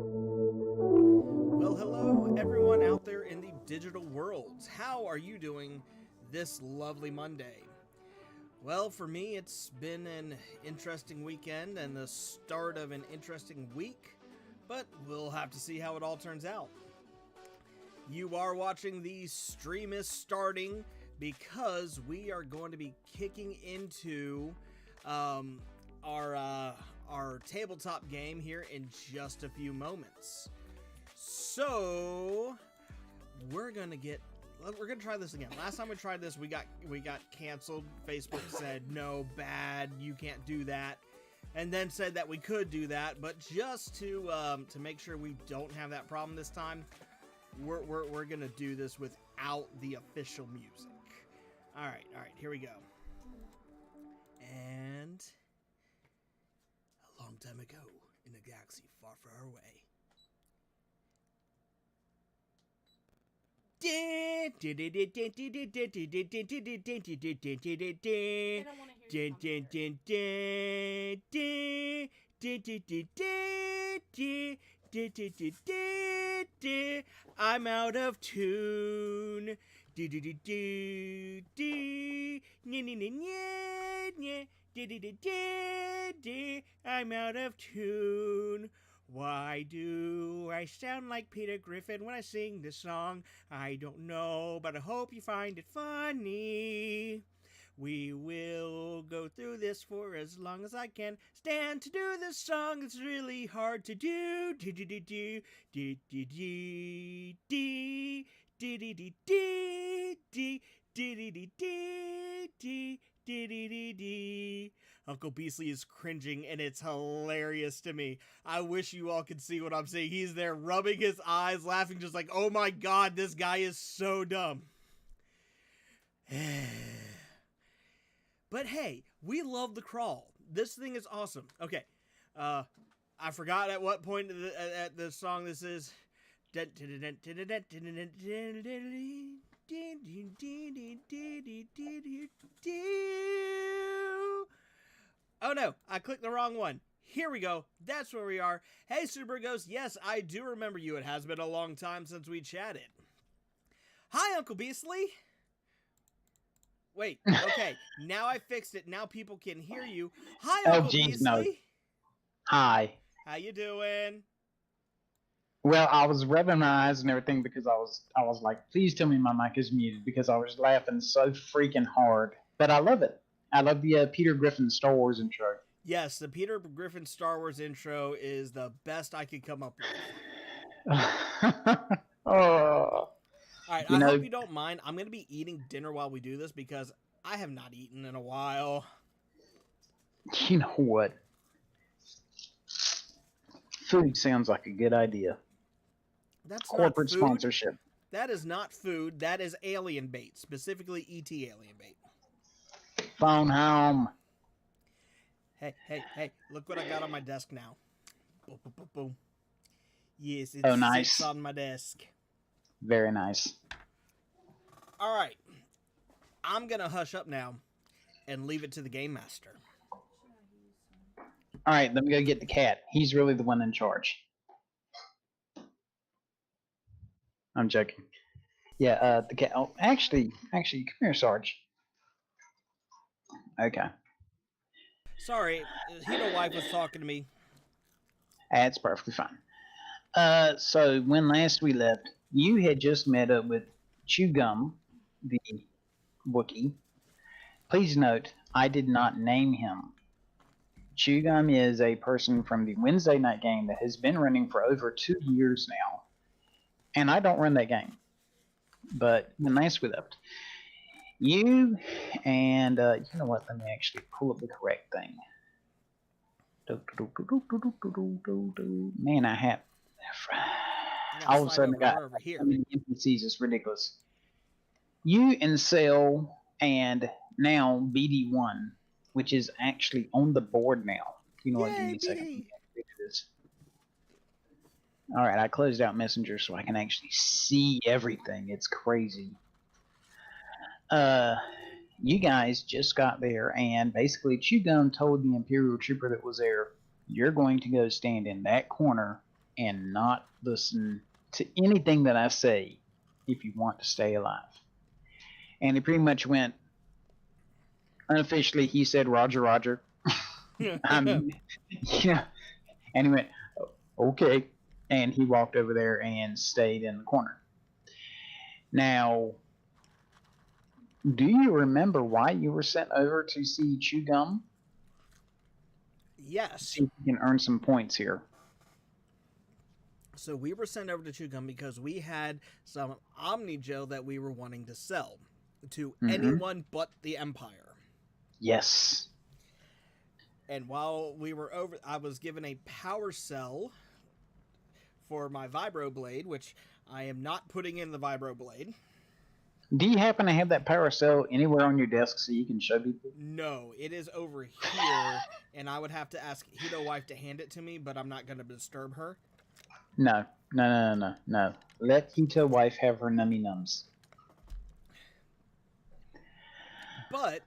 Well, hello, everyone out there in the digital world. How are you doing this lovely Monday? Well, for me, it's been an interesting weekend and the start of an interesting week, but we'll have to see how it all turns out. You are watching the stream is starting because we are going to be kicking into our tabletop game here in just a few moments. So we're gonna try this again. Last time we tried this, we got canceled. Facebook said no, bad, you can't do that, and then said that we could do that. But just to make sure we don't have that problem this time, we're gonna do this without the official music. All right, here we go. And a long time ago, in a galaxy far, far away. I don't want to hear I'm out of tune. I'm out of tune. Why do I sound like Peter Griffin when I sing this song? I don't know, but I hope you find it funny. We will go through this for as long as I can stand to do this song. It's really hard to do. Uncle Beasley is cringing, and it's hilarious to me. I wish you all could see what I'm saying. He's there rubbing his eyes, laughing, just like, oh my god, this guy is so dumb. But hey, we love the crawl. This thing is awesome. Okay, I forgot at what point at the song this is. Oh no, I clicked the wrong one. Here we go. That's where we are. Hey, Super Ghost. Yes, I do remember you. It has been a long time since we chatted. Hi, Uncle Beasley. Wait, okay. Now I fixed it. Now people can hear you. Hi, Uncle Beasley. No. Hi. How you doing? Well, I was rubbing my eyes and everything because I was like, please tell me my mic is muted because I was laughing so freaking hard. But I love it. I love the Peter Griffin Star Wars intro. Yes, the Peter Griffin Star Wars intro is the best I could come up with. Oh. Alright, I hope you don't mind. I'm going to be eating dinner while we do this because I have not eaten in a while. You know what? Food sounds like a good idea. That's corporate not food. Sponsorship. That is not food. That is alien bait, specifically ET alien bait. Phone home. Hey, look what I got on my desk now. Boom, boom, boom, boom. Yes, it's nice. on my desk. Very nice. All right. I'm going to hush up now and leave it to the game master. All right, let me go get the cat. He's really the one in charge. I'm joking. Yeah, the cat. Oh, actually, come here, Sarge. Okay. Sorry, Hito wife was talking to me. That's perfectly fine. So when last we left, you had just met up with Chewgum, the Wookiee. Please note, I did not name him. Chewgum is a person from the Wednesday night game that has been running for over 2 years now. And I don't run that game. But when last we left, you and you know what? Let me actually pull up the correct thing. Man, I have. I gotta All of a slide sudden, over I got more over so here. many NPCs. It's ridiculous. You and Cell, and now BD1, which is actually on the board now. You know what? Give Yay, me a second. BD! All right, I closed out Messenger so I can actually see everything. It's crazy. You guys just got there, and basically, Chugum told the Imperial Trooper that was there, "You're going to go stand in that corner and not listen to anything that I say if you want to stay alive." And he pretty much went, unofficially, he said, "Roger, Roger." Yeah. And he went, "Okay." And he walked over there and stayed in the corner. Now, do you remember why you were sent over to see Chugum? Yes. See if you can earn some points here. So we were sent over to Chugum because we had some Omni Gel that we were wanting to sell to anyone but the Empire. Yes. And while we were over, I was given a power cell for my Vibro Blade, which I am not putting in the Vibro Blade. Do you happen to have that power cell anywhere on your desk so you can show people? No, it is over here, and I would have to ask Hito Wife to hand it to me, but I'm not going to disturb her. No. Let Hito Wife have her nummy nums. But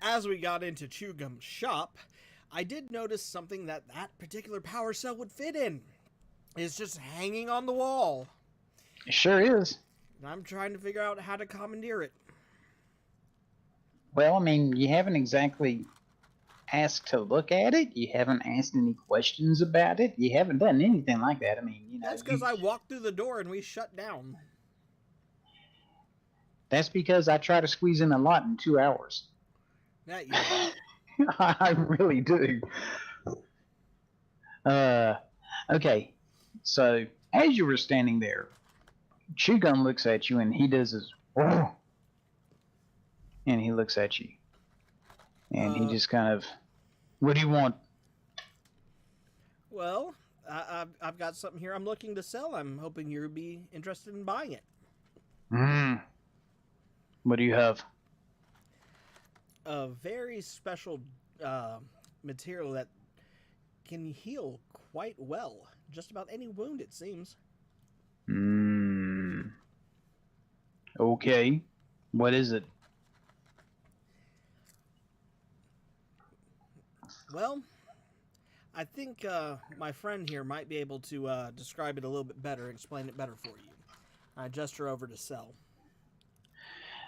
as we got into Chugum's shop, I did notice something that particular power cell would fit in. It's just hanging on the wall. It sure is. And I'm trying to figure out how to commandeer it. Well, I mean, you haven't exactly asked to look at it. You haven't asked any questions about it. You haven't done anything like that. I mean, you know. That's because I walked through the door and we shut down. That's because I try to squeeze in a lot in 2 hours. That you know. I really do. Okay. So as you were standing there, Chugum looks at you and he does his, "Whoa," and he looks at you, and he just kind of, "What do you want?" Well, I've got something here I'm looking to sell. I'm hoping you'll be interested in buying it. What do you have? A very special material that can heal quite well. Just about any wound, it seems. Okay. What is it? Well, I think my friend here might be able to describe it a little bit better and explain it better for you. I gesture over to Cell.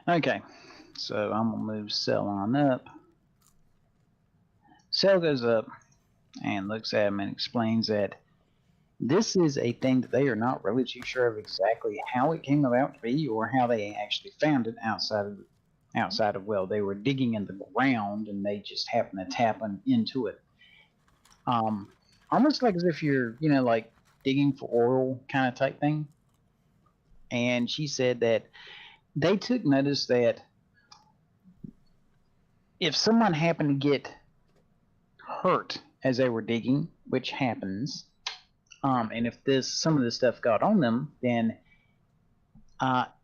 Okay. So I'm going to move Cell on up. Cell goes up and looks at him and explains that this is a thing that they are not really too sure of exactly how it came about to be or how they actually found it outside of well, they were digging in the ground and they just happened to tap into it. Almost like as if you're, like digging for oil kind of type thing. And she said that they took notice that if someone happened to get hurt as they were digging, which happens, and if some of this stuff got on them, then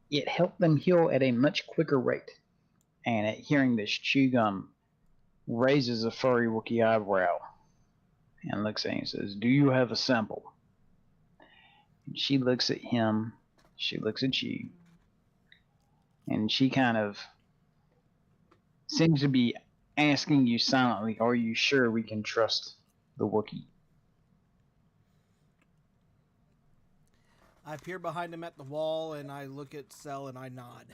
it helped them heal at a much quicker rate. And at hearing this, Chugum raises a furry Wookiee eyebrow and looks at him and says, "Do you have a sample?" And she looks at him, she looks at you, and she kind of seems to be asking you silently, "Are you sure we can trust the Wookiee?" I peer behind him at the wall and I look at Cell and I nod.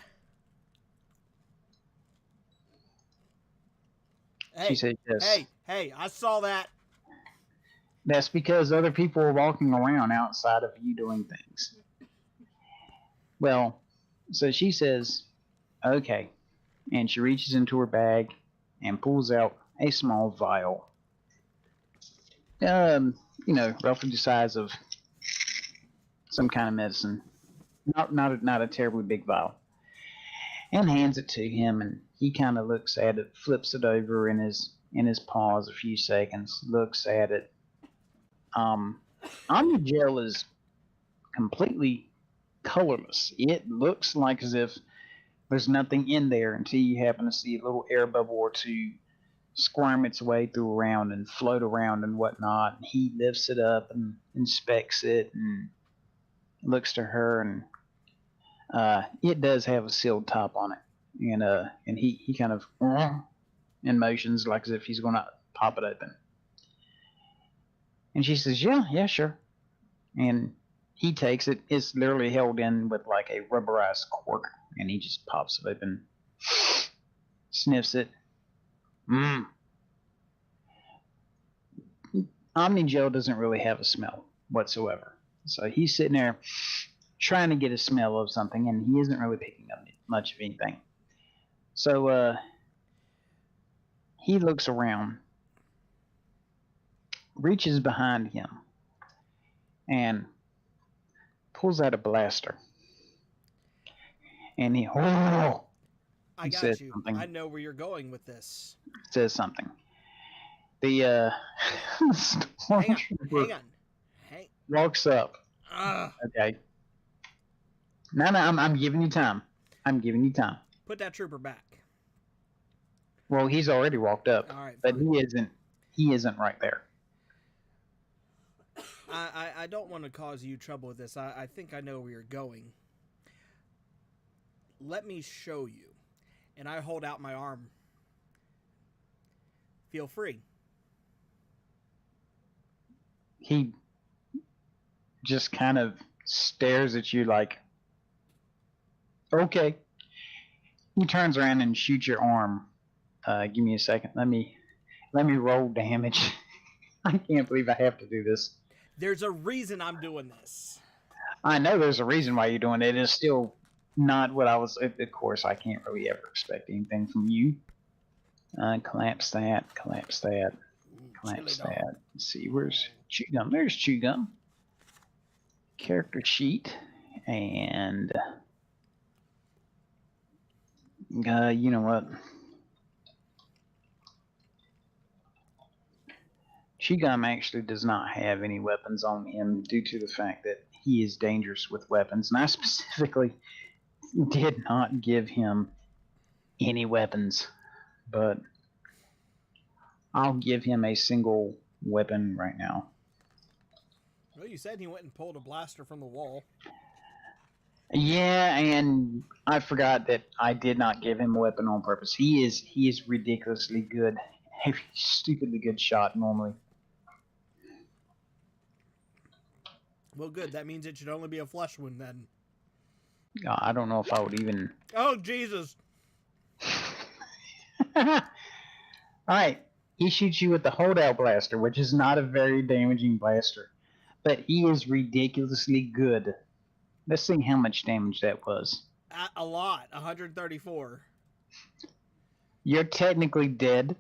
Hey, she said yes. Hey, I saw that. That's because other people are walking around outside of you doing things. Well, so she says, "Okay." And she reaches into her bag and pulls out a small vial. Roughly the size of some kind of medicine. not a terribly big vial, and hands it to him, and he kind of looks at it, flips it over in his paws a few seconds, looks at it. Omnigel is completely colorless. It looks like as if there's nothing in there until you happen to see a little air bubble or two squirm its way through around and float around and whatnot. He lifts it up and inspects it and looks to her, and it does have a sealed top on it, and he kind of and motions like as if he's going to pop it open. And she says, "Yeah, sure." And he takes it. It's literally held in with like a rubberized cork, and he just pops it open, sniffs it. Omnigel doesn't really have a smell whatsoever. So he's sitting there trying to get a smell of something, and he isn't really picking up much of anything. So he looks around, reaches behind him, and pulls out a blaster. And he I got says you. something. I know where you're going with this. Says something. The Hang on. walks up. Okay. No, I'm giving you time. Put that trooper back. Well, he's already walked up. All right, but fine. he isn't right there. I don't want to cause you trouble with this. I think I know where you're going. Let me show you. And I hold out my arm. Feel free. He just kind of stares at you like, okay. He turns around and shoots your arm. Give me a second. Let me roll damage. I can't believe I have to do this. There's a reason I'm doing this. I know there's a reason why you're doing it. It's still not what I was. Of course, I can't really ever expect anything from you. Collapse that. Collapse that. Collapse that. Let's see, where's Chewgum? There's Chewgum. Character sheet. And you know what? Chewgum actually does not have any weapons on him due to the fact that he is dangerous with weapons. And I specifically did not give him any weapons, but I'll give him a single weapon right now. Well, you said he went and pulled a blaster from the wall. Yeah, and I forgot that I did not give him a weapon on purpose. He is ridiculously good, a stupidly good shot normally. Well, good. That means it should only be a flesh wound then. I don't know if I would even. Oh, Jesus! All right, he shoots you with the holdout blaster, which is not a very damaging blaster, but he is ridiculously good. Let's see how much damage that was. A lot. 134. You're technically dead,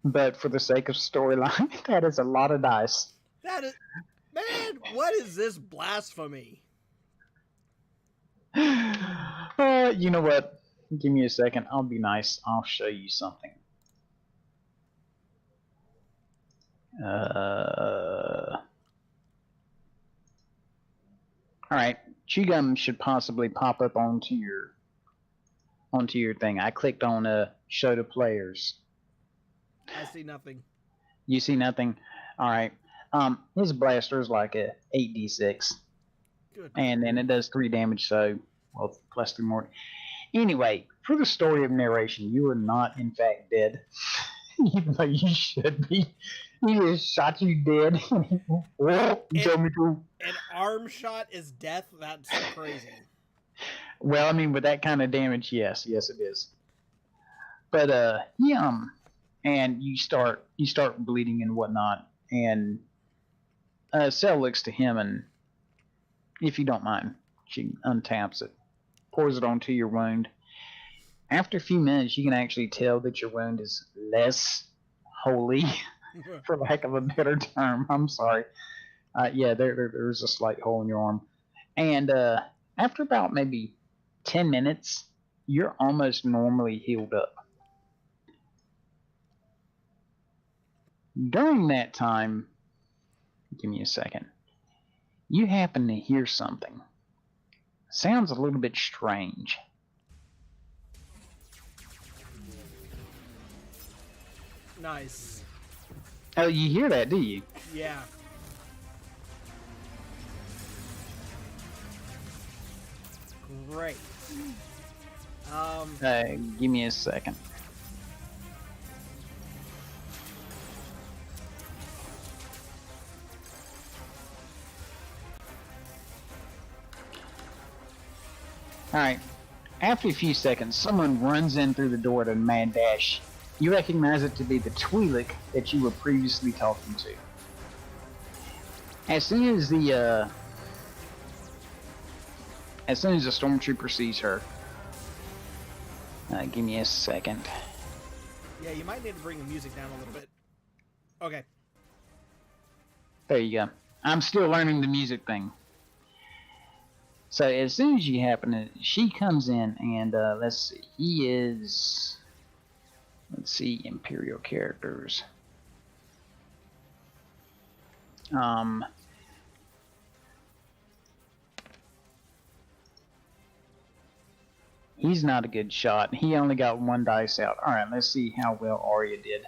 but for the sake of storyline, that is a lot of dice. That is... Man, what is this blasphemy? You know what? Give me a second. I'll be nice. I'll show you something. All right. Chewgum should possibly pop up onto your thing. I clicked on show to players. I see nothing. You see nothing? All right. His blaster is like a 8d6. Good. And then it does 3 damage, so, well, plus 3 more. Anyway, for the story of narration, you are not, in fact, dead. Even though you should be. He just shot you dead. An arm shot is death? That's crazy. Well, I mean, with that kind of damage, yes it is. But, and you start bleeding and whatnot, and Cell looks to him, and if you don't mind, she untaps it, pours it onto your wound. After a few minutes, you can actually tell that your wound is less holy, for lack of a better term. I'm sorry. Yeah, there's a slight hole in your arm. And after about maybe 10 minutes, you're almost normally healed up. During that time, give me a second, you happen to hear something. Sounds a little bit strange. Nice. Oh, you hear that, do you? Yeah. Great. Give me a second. Alright. After a few seconds, someone runs in through the door at a mad dash. You recognize it to be the Twi'lek that you were previously talking to. As soon as the stormtrooper sees her, give me a second. Yeah, you might need to bring the music down a little bit. Okay. There you go. I'm still learning the music thing. So as soon as you happen to, she comes in and let's see, he is, let's see, Imperial characters. He's not a good shot. He only got one dice out. All right, let's see how well Arya did.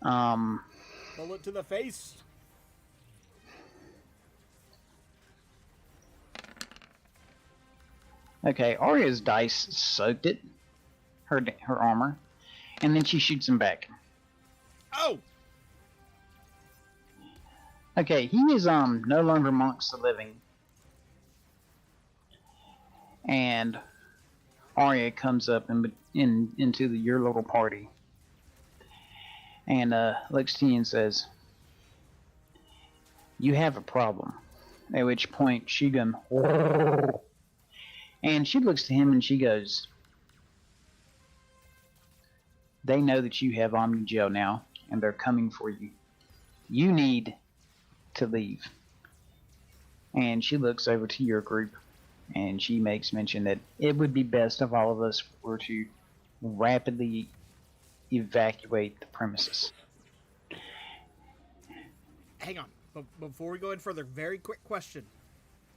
Bullet to the face. Okay, Arya's dice soaked it, her armor, and then she shoots him back. Oh! Okay, he is no longer amongst the living. And Arya comes up into your little party. And looks to you and says, "You have a problem." At which point she goes, and she looks to him and she goes, "They know that you have Omnigel now, and they're coming for you. You need to leave." And she looks over to your group, and she makes mention that it would be best if all of us were to rapidly evacuate the premises. Hang on. Before we go any further, very quick question.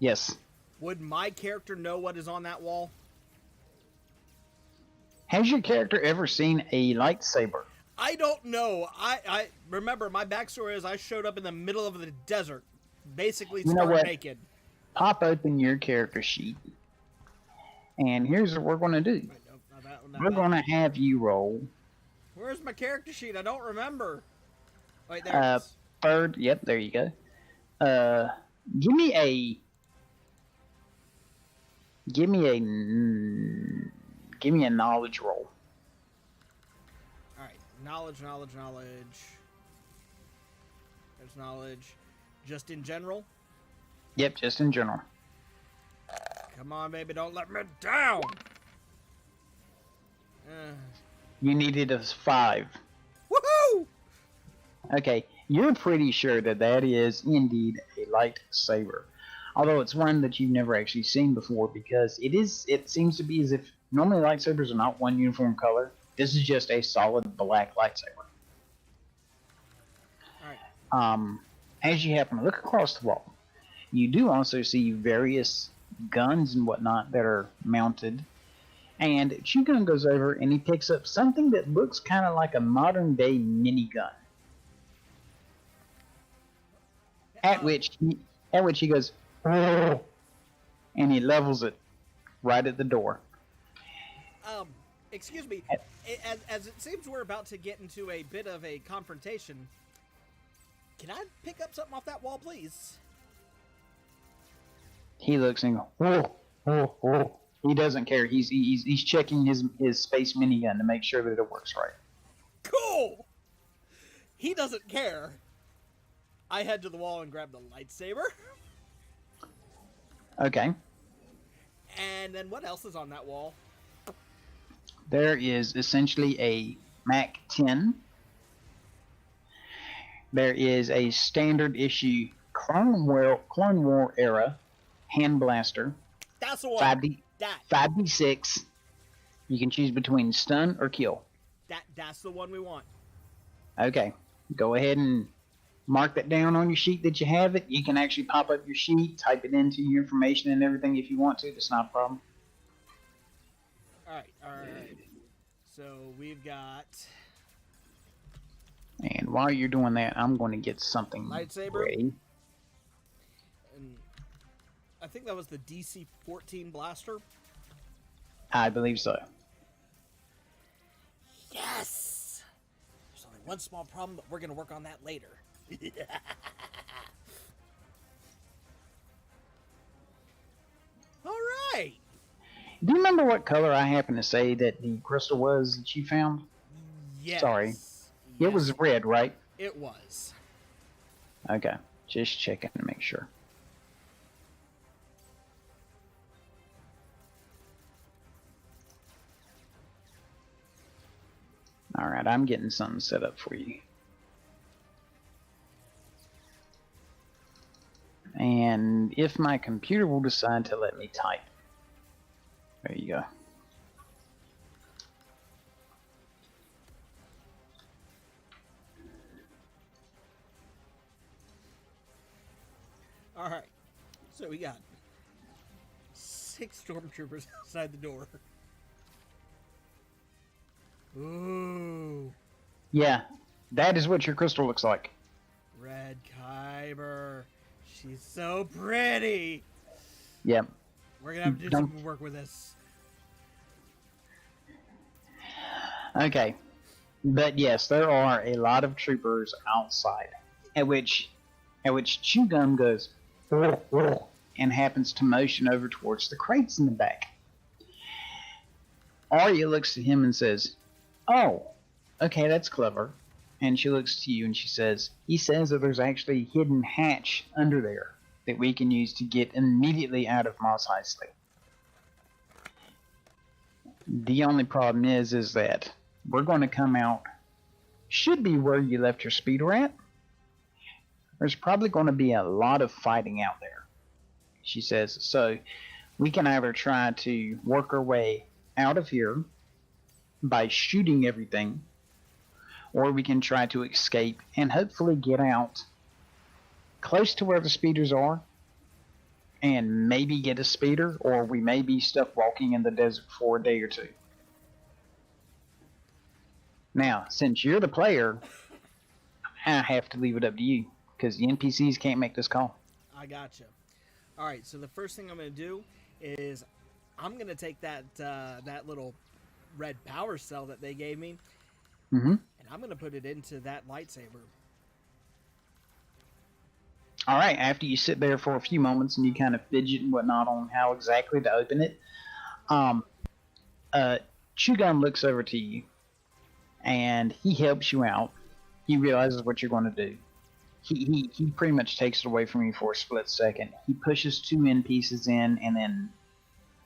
Yes. Would my character know what is on that wall? Has your character ever seen a lightsaber? I don't know. I remember my backstory is I showed up in the middle of the desert, basically stark naked. Pop open your character sheet, and here's what we're going to do. We're going to have you roll. Where's my character sheet? I don't remember. Wait, there it is. Third, yep, there you go. Give me a knowledge roll. All right, knowledge. There's knowledge. Just in general. Yep, just in general. Come on, baby, don't let me down. You needed a 5. Woohoo! Okay, you're pretty sure that is indeed a lightsaber. Although it's one that you've never actually seen before, because it seems to be as if normally lightsabers are not one uniform color. This is just a solid black lightsaber. Alright. As you happen to look across the wall, you do also see various guns and whatnot that are mounted. And Chugun goes over and he picks up something that looks kind of like a modern day minigun. At which he goes, "Oh," and he levels it right at the door. Excuse me. As it seems we're about to get into a bit of a confrontation, can I pick up something off that wall, please? He looks and goes, "Oh." He doesn't care. He's checking his space minigun to make sure that it works right. Cool. He doesn't care. I head to the wall and grab the lightsaber. Okay. And then what else is on that wall? There is essentially a MAC-10. There is a standard issue Clone War era hand blaster. That's the one. 5D, That 5d6. You can choose between stun or kill. that's the one we want. Okay, go ahead and mark that down on your sheet that you have it. You can actually pop up your sheet, type it into your information and everything if you want to. That's not a problem. All right. So we've got And while you're doing that, I'm going to get something lightsaber. ready. And I think that was the DC-14 blaster. I believe so. Yes! There's only one small problem, but we're going to work on that later. All right! Do you remember what color I happened to say that the crystal was that you found? Yes. Sorry. It was red, right? It was. Okay. Just checking to make sure. Alright, I'm getting something set up for you. And if my computer will decide to let me type. There you go. All right. So we got 6 stormtroopers outside the door. Ooh. Yeah, that is what your crystal looks like. Red Kyber. She's so pretty. Yep. We're going to have to do some work with this. Okay. But yes, there are a lot of troopers outside. At which Chew Gum goes and happens to motion over towards the crates in the back. Arya looks at him and says, "Oh, okay, that's clever." And she looks to you and she says, "He says that there's actually a hidden hatch under there that we can use to get immediately out of Mos Eisley. The only problem is that we're going to come out, should be where you left your speeder at. There's probably going to be a lot of fighting out there," she says. "So we can either try to work our way out of here by shooting everything, or we can try to escape and hopefully get out close to where the speeders are and maybe get a speeder, or we may be stuck walking in the desert for a day or two. Now, since you're the player, I have to leave it up to you, because the NPCs can't make this call." I gotcha. All right, so the first thing I'm going to do is I'm going to take that little red power cell that they gave me, and I'm going to put it into that lightsaber. All right, after you sit there for a few moments and you kind of fidget and whatnot on how exactly to open it, Chugun looks over to you, and he helps you out. He realizes what you're going to do. He pretty much takes it away from you for a split second. He pushes 2 end pieces in, and then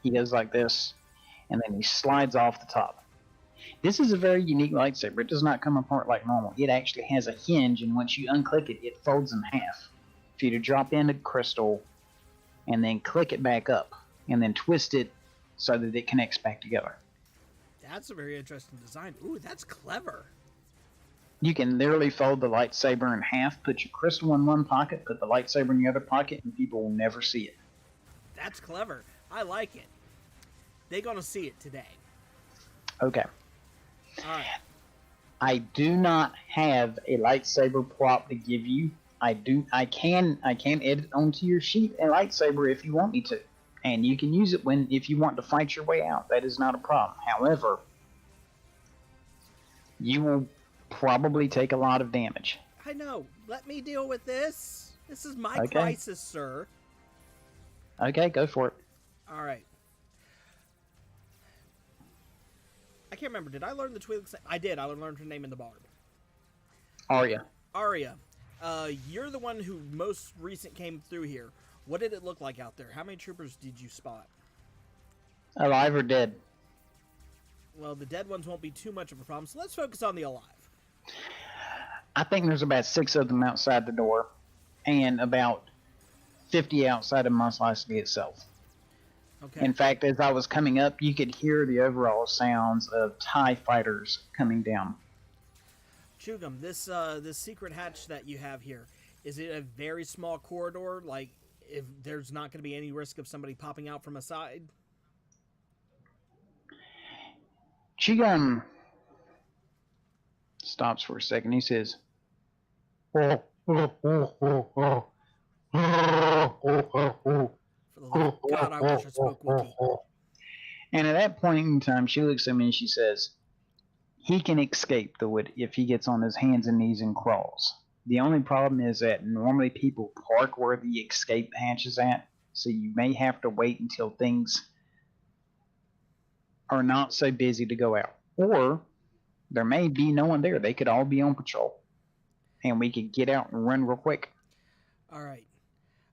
he goes like this, and then he slides off the top. This is a very unique lightsaber. It does not come apart like normal. It actually has a hinge, and once you unclick it, it folds in half. For you to drop in a crystal, and then click it back up, and then twist it so that it connects back together. That's a very interesting design. Ooh, that's clever. You can literally fold the lightsaber in half, put your crystal in one pocket, put the lightsaber in the other pocket, and people will never see it. That's clever. I like it. They're going to see it today. Okay. All right. I do not have a lightsaber prop to give you. I can edit onto your sheet a lightsaber if you want me to. And you can use it if you want to fight your way out. That is not a problem. However, you will probably take a lot of damage. I know. Let me deal with this. This is my crisis, sir. Okay, go for it. All right. I can't remember. Did I learn the Twi'lek's name? I did. I learned her name in the barb. Arya. You're the one who most recent came through here. What did it look like out there? How many troopers did you spot? Alive or dead? Well, the dead ones won't be too much of a problem, so let's focus on the alive. I think there's about 6 of them outside the door. and about 50 outside of Mos Eisley itself. Okay. In fact, as I was coming up, you could hear the overall sounds of TIE fighters coming down. Chugum, this secret hatch that you have here, is it a very small corridor? Like, if there's not going to be any risk of somebody popping out from a side? Chigun stops for a second. He says, For the love of God, I wish I spoke Wookiee. and at that point in time, she looks at me and she says, he can escape the wood if he gets on his hands and knees and crawls. The only problem is that normally people park where the escape hatch is at, so you may have to wait until things are not so busy to go out. Or there may be no one there. They could all be on patrol. And we could get out and run real quick. All right.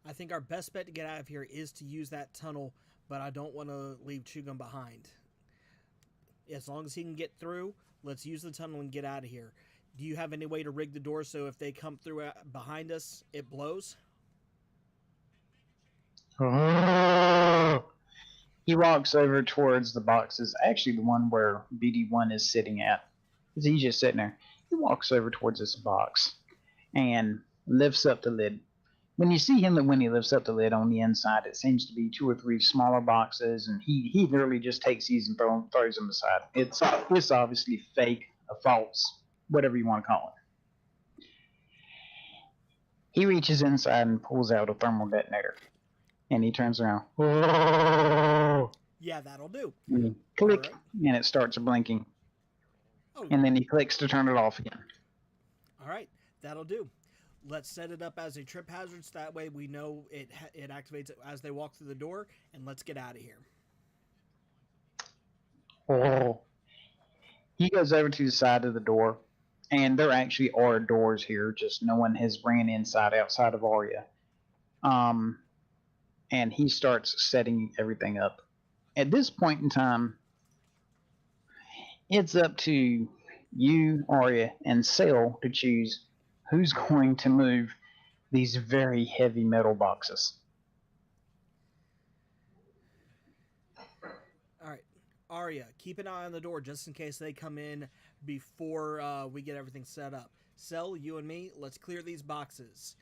I think our best bet to get out of here is to use that tunnel, but I don't want to leave Chugum behind. As long as he can get through, let's use the tunnel and get out of here. Do you have any way to rig the door so if they come through behind us, it blows? He walks over towards the boxes, actually the one where BD1 is sitting at. He's just sitting there. He walks over towards this box and lifts up the lid. When you see him, when he lifts up the lid on the inside, it seems to be 2 or 3 smaller boxes, and he literally just takes these and throws them aside. It's obviously fake, a false, whatever you want to call it. He reaches inside and pulls out a thermal detonator, and he turns around. Yeah, that'll do. And click, and it starts blinking. Oh. And then he clicks to turn it off again. All right, that'll do. Let's set it up as a trip hazard so that way we know it activates it as they walk through the door, and let's get out of here. He goes over to the side of the door, and there actually are doors here, just no one has ran outside of Arya. And he starts setting everything up. At this point in time, it's up to you, Arya, and Sail to choose who's going to move these very heavy metal boxes. All right, Arya, keep an eye on the door just in case they come in before we get everything set up. Sel, you and me, let's clear these boxes.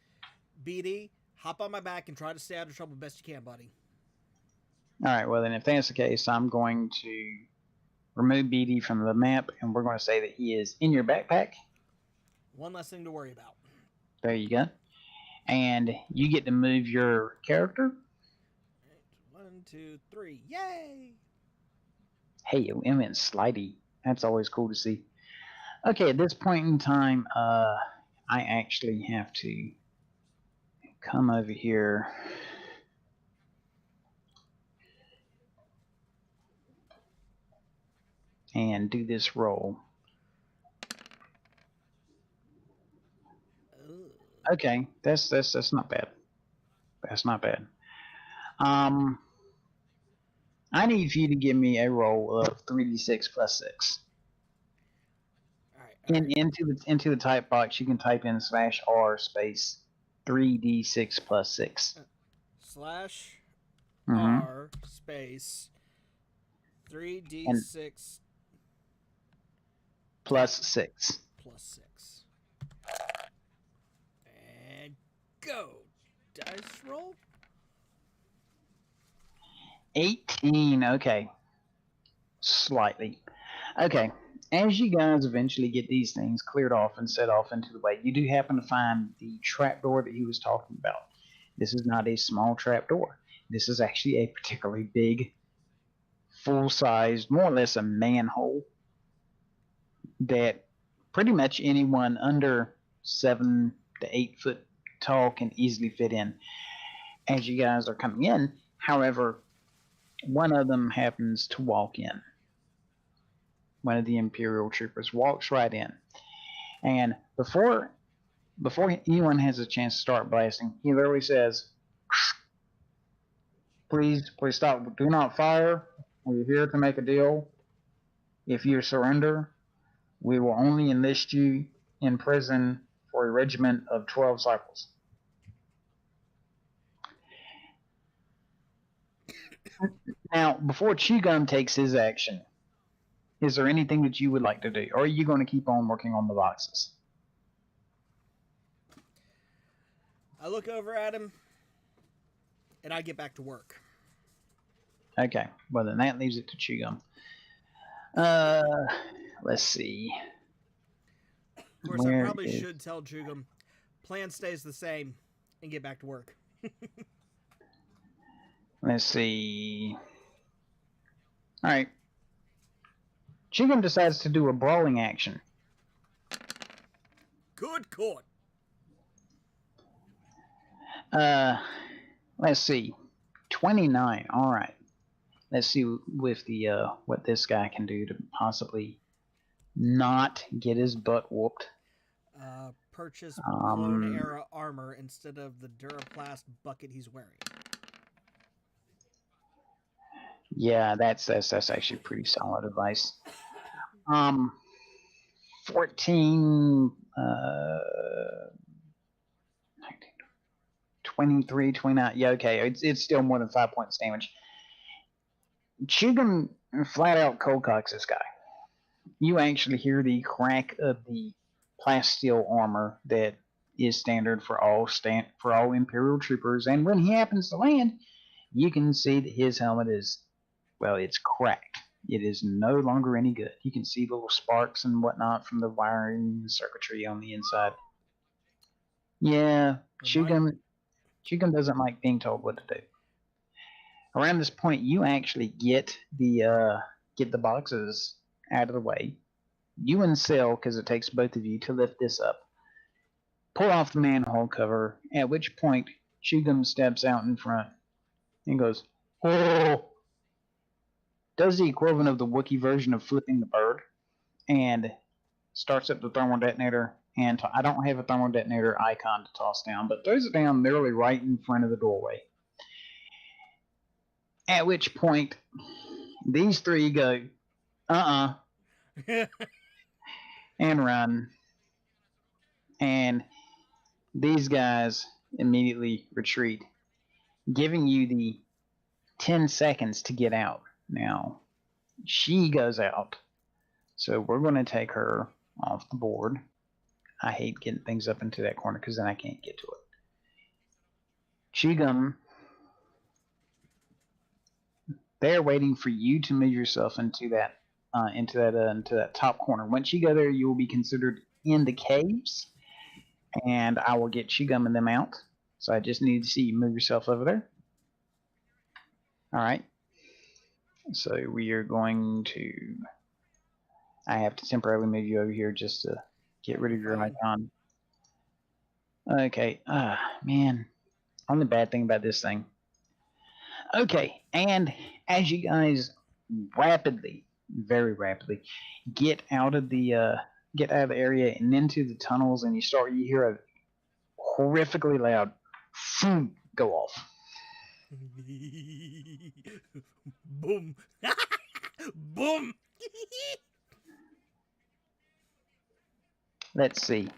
BD, hop on my back and try to stay out of trouble best you can, buddy. All right, well then if that's the case, I'm going to remove BD from the map, and we're going to say that he is in your backpack. One less thing to worry about. There you go. And you get to move your character. Right, 1, 2, 3, yay! Hey, it went slidey. That's always cool to see. Okay, at this point in time, I actually have to come over here. And do this roll. Okay, that's not bad. That's not bad. I need you to give me a roll of 3d6 plus 6. All right. Into the type box, you can type in /r space 3d6 plus 6. /r space 3d6 plus 6. Plus 6. And go. Dice roll. 18. Okay. Slightly. Okay. As you guys eventually get these things cleared off and set off into the way, you do happen to find the trapdoor that he was talking about. This is not a small trapdoor. This is actually a particularly big, full-sized, more or less a manhole that pretty much anyone under 7 to 8 foot tall can easily fit in as you guys are coming in. However, one of them happens to walk in. One of the Imperial troopers walks right in. And before anyone has a chance to start blasting, he literally says, please stop. Do not fire. We're here to make a deal. If you surrender, we will only enlist you in prison for a regiment of 12 cycles. Now, before Chugum takes his action, is there anything that you would like to do? Or are you going to keep on working on the boxes? I look over at him, and I get back to work. Okay, well then that leaves it to Chugum. Uh, let's see. Of course, I probably should tell Chugum, plan stays the same, and get back to work. Let's see. All right. Chugum decides to do a brawling action. Good court. Let's see. 29. All right. Let's see with the what this guy can do to possibly not get his butt whooped. Purchase clone era armor instead of the Duraplast bucket he's wearing. Yeah, that's actually pretty solid advice. 14, 23, 29. Yeah, okay. It's still more than 5 points damage. Chugum flat out cold cocks this guy. You actually hear the crack of the plasteel armor that is standard for all Imperial troopers, and when he happens to land, you can see that his helmet is, well, it's cracked. It is no longer any good. You can see little sparks and whatnot from the wiring and circuitry on the inside. Yeah, Chugum doesn't like being told what to do. Around this point, you actually get the boxes out of the way. You and Cell, because it takes both of you to lift this up, pull off the manhole cover, at which point Chugum steps out in front and goes, "Oh!" Does the equivalent of the Wookiee version of flipping the bird, and starts up the thermal detonator. And I don't have a thermal detonator icon to toss down, but throws it down literally right in front of the doorway. At which point, these three go, and run. And these guys immediately retreat, giving you the 10 seconds to get out. Now, she goes out, so we're going to take her off the board. I hate getting things up into that corner because then I can't get to it. Chugum, they're waiting for you to move yourself into that top corner. Once you go there, you will be considered in the caves, and I will get Chugum and them out. So I just need to see you move yourself over there. All right. So we are going to. I have to temporarily move you over here just to get rid of your icon. Okay. Man. Only bad thing about this thing. Okay, and as you guys very rapidly get out of the area and into the tunnels, and you hear a horrifically loud "phoom" go off. Boom. Boom. Let's see.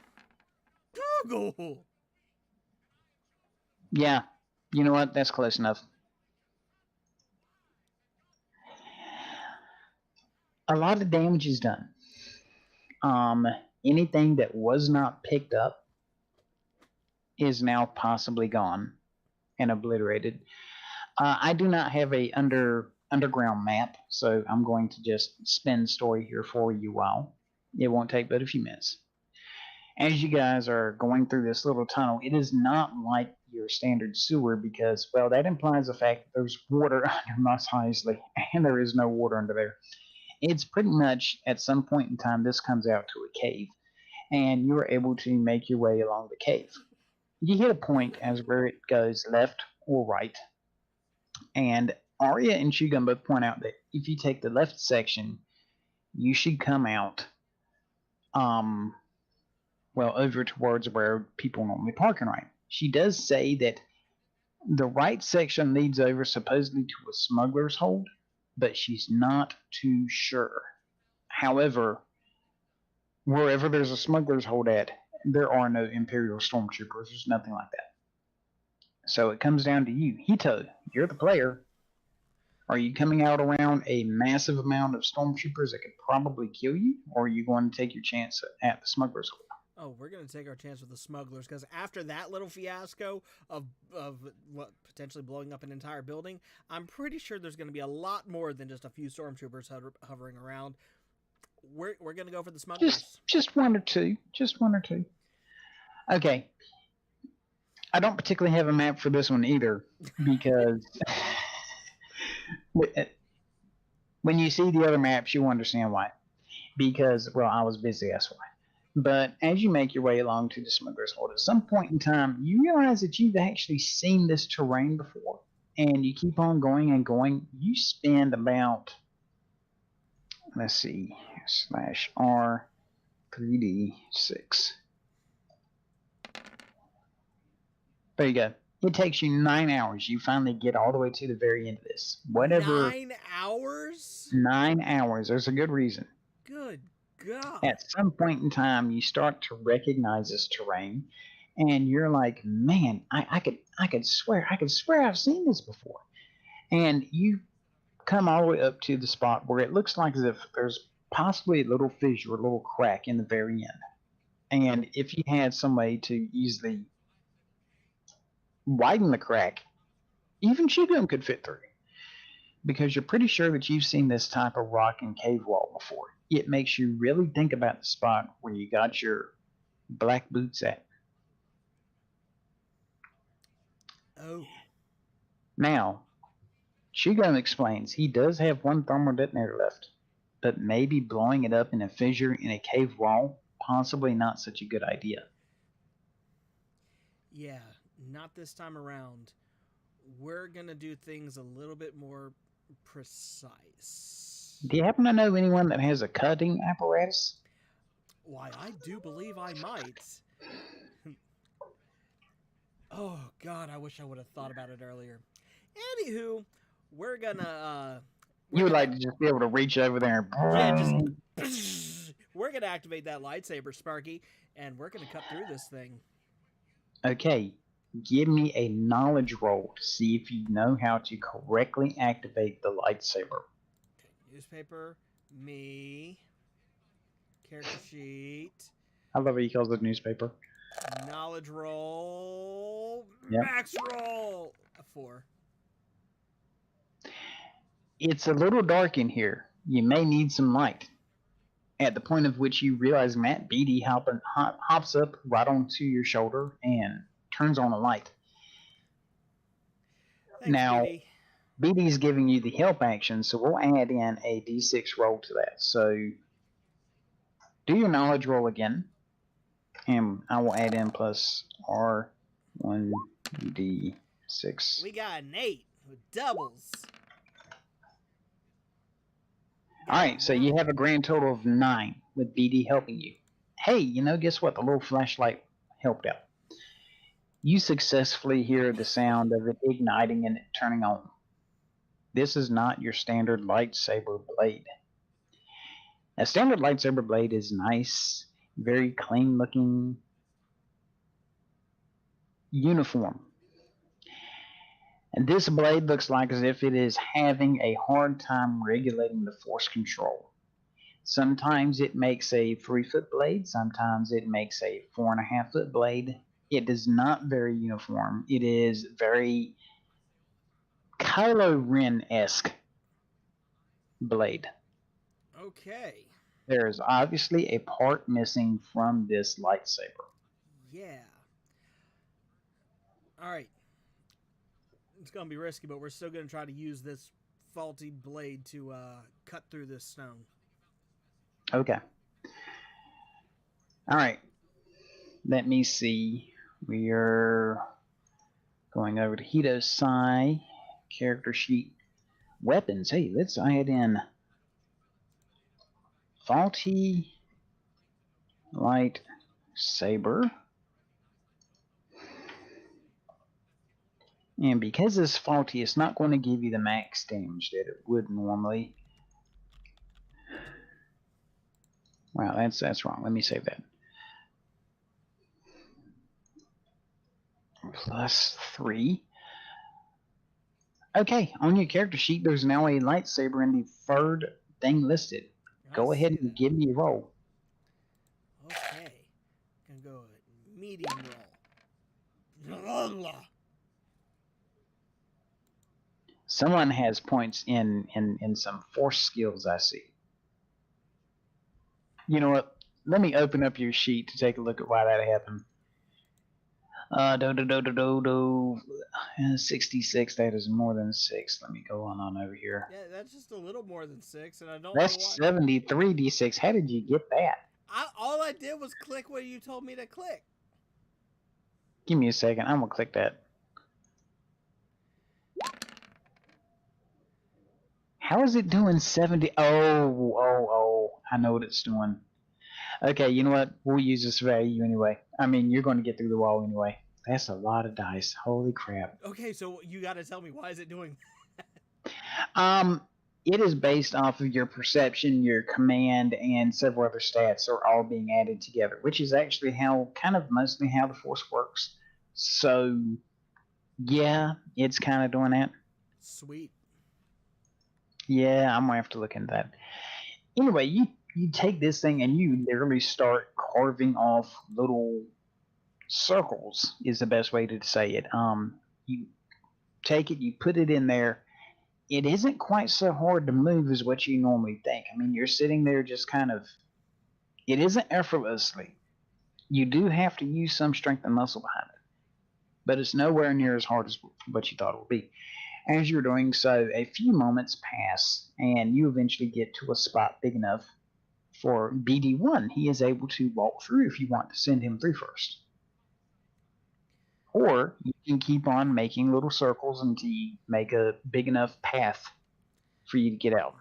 Google. Yeah, you know what? That's close enough. A lot of damage is done. Anything that was not picked up is now possibly gone and obliterated. I do not have a underground map, so I'm going to just spin story here for you while. It won't take but a few minutes. As you guys are going through this little tunnel, it is not like your standard sewer because, well, that implies the fact that there's water under Mos Eisley, and there is no water under there. It's pretty much at some point in time this comes out to a cave, and you're able to make your way along the cave. You hit a point as where it goes left or right, and Arya and Chugum both point out that if you take the left section, you should come out over towards where people normally park and ride. She does say that the right section leads over supposedly to a smuggler's hold, but she's not too sure. However, wherever there's a smuggler's hold at, there are no Imperial stormtroopers. There's nothing like that. So it comes down to you. Hito, you're the player. Are you coming out around a massive amount of stormtroopers that could probably kill you, or are you going to take your chance at the smuggler's hole? Oh, we're gonna take our chance with the smugglers because after that little fiasco of what potentially blowing up an entire building, I'm pretty sure there's gonna be a lot more than just a few stormtroopers hovering around. We're gonna go for the smugglers. Just one or two. Just one or two. Okay. I don't particularly have a map for this one either because when you see the other maps, you'll understand why. Because, well, I was busy, that's why. But as you make your way along to the smuggler's hold, at some point in time, you realize that you've actually seen this terrain before, and you keep on going and going. You spend about, let's see, /R 3D6. There you go. It takes you 9 hours. You finally get all the way to the very end of this. Whatever. 9 hours? 9 hours. There's a good reason. Good God. At some point in time, you start to recognize this terrain, and you're like, "Man, I could swear I've seen this before." And you come all the way up to the spot where it looks like as if there's possibly a little fissure, a little crack in the very end. And if you had some way to easily widen the crack, even Shigum could fit through. Because you're pretty sure that you've seen this type of rock and cave wall before. It makes you really think about the spot where you got your black boots at. Oh. Now, Shigum explains he does have one thermal detonator left, but maybe blowing it up in a fissure in a cave wall, possibly not such a good idea. Yeah, not this time around. We're gonna do things a little bit more precise. Do you happen to know anyone that has a cutting apparatus? Why, I do believe I might. Oh, God, I wish I would have thought about it earlier. Anywho, we're gonna, You would like to just be able to reach over there and... Yeah, just... We're gonna activate that lightsaber, Sparky, and we're gonna cut through this thing. Okay, give me a knowledge roll to see if you know how to correctly activate the lightsaber. Okay, newspaper, me, character sheet. I love how he calls it newspaper. Knowledge roll. Yep. Max roll. A 4. It's a little dark in here. You may need some light. At the point of which you realize Matt Beatty hops up right onto your shoulder and turns on a light. Thanks, now, Beatty. Beatty's giving you the help action, so we'll add in a d6 roll to that. So, do your knowledge roll again, and I will add in plus R1d6. We got an 8 with doubles. Alright, so you have a grand total of 9 with BD helping you. Hey, guess what? The little flashlight helped out. You successfully hear the sound of it igniting and it turning on. This is not your standard lightsaber blade. A standard lightsaber blade is nice, very clean looking, uniform. And this blade looks like as if it is having a hard time regulating the force control. Sometimes it makes a 3-foot blade, sometimes it makes a 4.5-foot blade. It is not very uniform. It is very Kylo Ren-esque blade. Okay. There is obviously a part missing from this lightsaber. Yeah. Alright. It's going to be risky, but we're still going to try to use this faulty blade to cut through this stone. Okay. Alright. Let me see. We are going over to Hito's Sai character sheet. Weapons. Hey, let's add in faulty lightsaber. And because it's faulty, it's not going to give you the max damage that it would normally. Wow, that's wrong. Let me save that. +3. Okay, on your character sheet, there's now a lightsaber in the third thing listed. I Go ahead see and that. give me a roll. Okay. Gonna go medium roll. Someone has points in some force skills, I see. You know what? Let me open up your sheet to take a look at why that happened. Do do do do do do. 66. That is more than 6. Let me go on over here. Yeah, that's just a little more than 6, and I don't know That's why. 73d6. How did you get that? All I did was click what you told me to click. Give me a second. I'm gonna click that. How is it doing 70? Oh. I know what it's doing. Okay, you know what? We'll use this value anyway. I mean, you're going to get through the wall anyway. That's a lot of dice. Holy crap. Okay, so you got to tell me, why is it doing Um, it is based off of your perception, your command, and several other stats are all being added together, which is actually how kind of mostly how the Force works. So, yeah, it's kind of doing that. Sweet. Yeah, I'm gonna have to look into that. Anyway, you take this thing and you literally start carving off little circles. Is the best way to say it. You take it, you put it in there. It isn't quite so hard to move as what you normally think. I mean, you're sitting there just kind of. It isn't effortlessly. You do have to use some strength and muscle behind it, but it's nowhere near as hard as what you thought it would be. As you're doing so, a few moments pass, and you eventually get to a spot big enough for BD1. He is able to walk through if you want to send him through first. Or you can keep on making little circles until you make a big enough path for you to get out.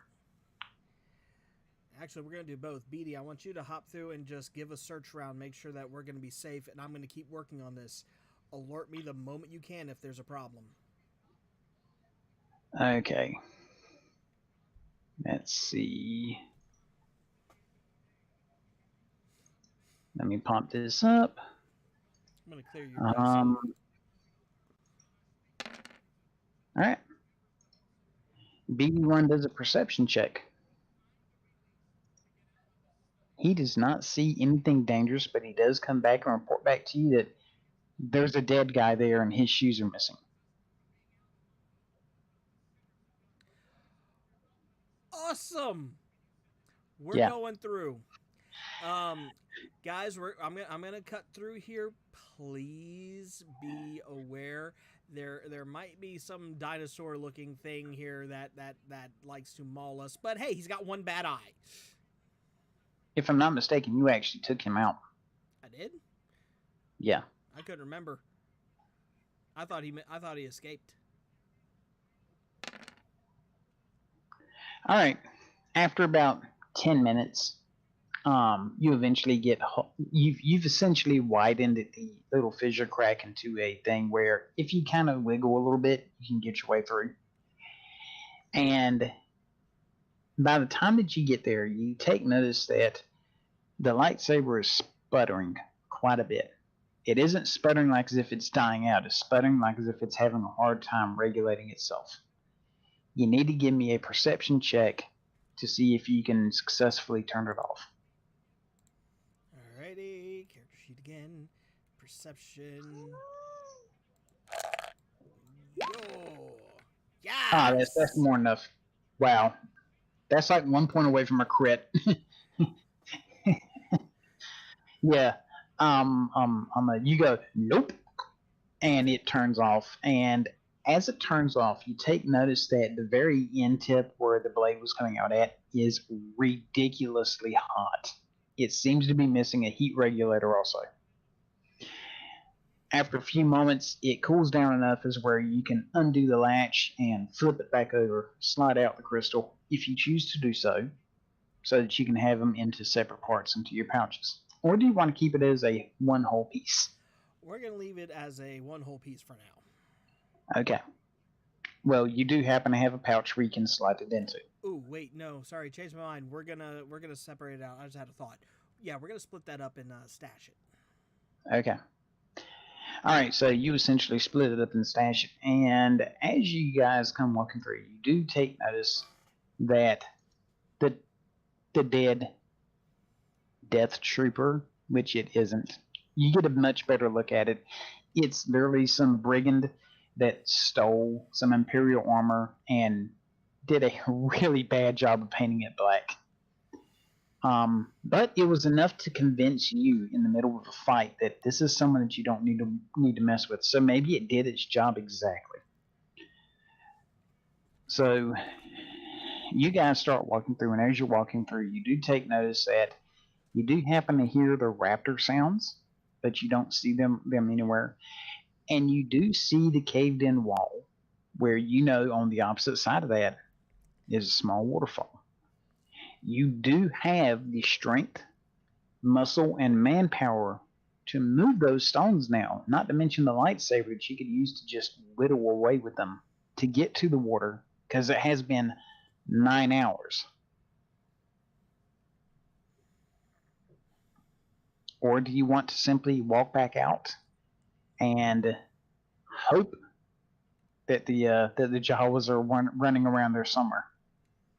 Actually, we're going to do both. BD, I want you to hop through and just give a search round, make sure that we're going to be safe, and I'm going to keep working on this. Alert me the moment you can if there's a problem. Okay. Let's see. Let me pump this up. I'm going to clear your dice out. All right. BD1 does a perception check. He does not see anything dangerous, but he does come back and report back to you that there's a dead guy there and his shoes are missing. Awesome. We're Yeah. going through. Guys, I'm gonna cut through here. Please be aware. There might be some dinosaur looking thing here that likes to maul us. But hey, he's got one bad eye. If I'm not mistaken, you actually took him out. I did? Yeah. I couldn't remember. I thought he escaped. All right. After about 10 minutes, you eventually get you've essentially widened the little fissure crack into a thing where if you kind of wiggle a little bit, you can get your way through. And by the time that you get there, you take notice that the lightsaber is sputtering quite a bit. It isn't sputtering like as if it's dying out. It's sputtering like as if it's having a hard time regulating itself. You need to give me a perception check to see if you can successfully turn it off. Alrighty, character sheet again. Perception. Yo. Yes. That's more than enough. Wow. That's like 1 point away from a crit. Yeah. You go, nope. And it turns off. And as it turns off, you take notice that the very end tip where the blade was coming out at is ridiculously hot. It seems to be missing a heat regulator also. After a few moments, it cools down enough as where you can undo the latch and flip it back over, slide out the crystal if you choose to do so that you can have them into separate parts into your pouches. Or do you want to keep it as a one whole piece? We're going to leave it as a one whole piece for now. Okay. Well, you do happen to have a pouch where you can slide it into. Ooh, wait, no, sorry, changed my mind. We're gonna separate it out. I just had a thought. Yeah, we're gonna split that up and stash it. Okay. All right, so you essentially split it up and stash it, and as you guys come walking through, you do take notice that the the dead Death Trooper, which it isn't, you get a much better look at it. It's literally some brigand that stole some Imperial armor and did a really bad job of painting it black. But it was enough to convince you in the middle of a fight that this is someone that you don't need to mess with. So maybe it did its job exactly. So you guys start walking through, and as you're walking through, you do take notice that you do happen to hear the raptor sounds, but you don't see them anywhere. And you do see the caved in wall, where you know on the opposite side of that is a small waterfall. You do have the strength, muscle, and manpower to move those stones now, not to mention the lightsaber that you could use to just whittle away with them to get to the water, because it has been 9 hours. Or do you want to simply walk back out and hope that the Jawas are running around there somewhere?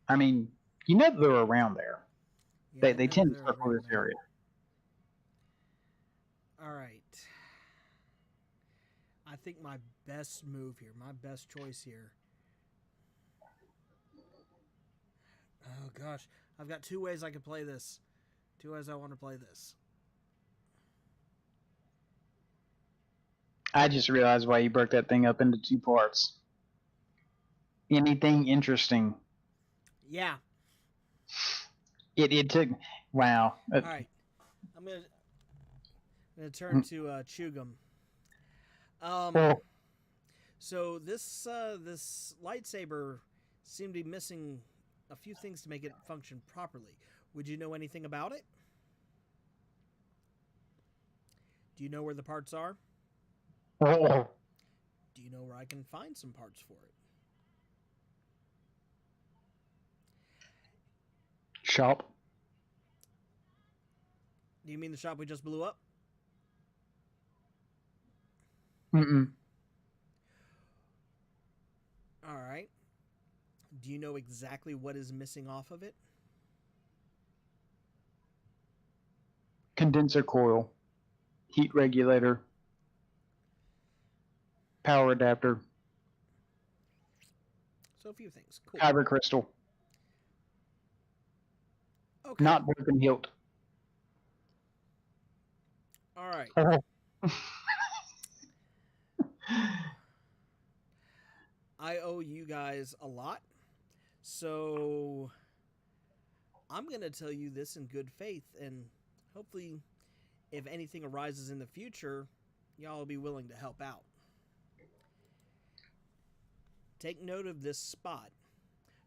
I mean, you know they're around there. Yeah, They I know tend to they're circle around this there. area. All right. I think my best move here, my best choice here. Oh gosh, I've got two ways I could play this. Two ways I want to play this. I just realized why you broke that thing up into two parts. Anything interesting? Yeah. It took. Wow. All right. I'm gonna turn to Chugum. Um. Oh, So this lightsaber seemed to be missing a few things to make it function properly. Would you know anything about it? Do you know where the parts are? oh. Do you know where I can find some parts for it? Shop. Do you mean the shop we just blew up? Mm-mm. All right. Do you know exactly what is missing off of it? Condenser coil, heat regulator, power adapter, So a few things. Cool. kyber crystal, Okay. not broken hilt. All right. Oh. I owe you guys a lot. So I'm going to tell you this in good faith, and hopefully, if anything arises in the future, y'all will be willing to help out. Take note of this spot,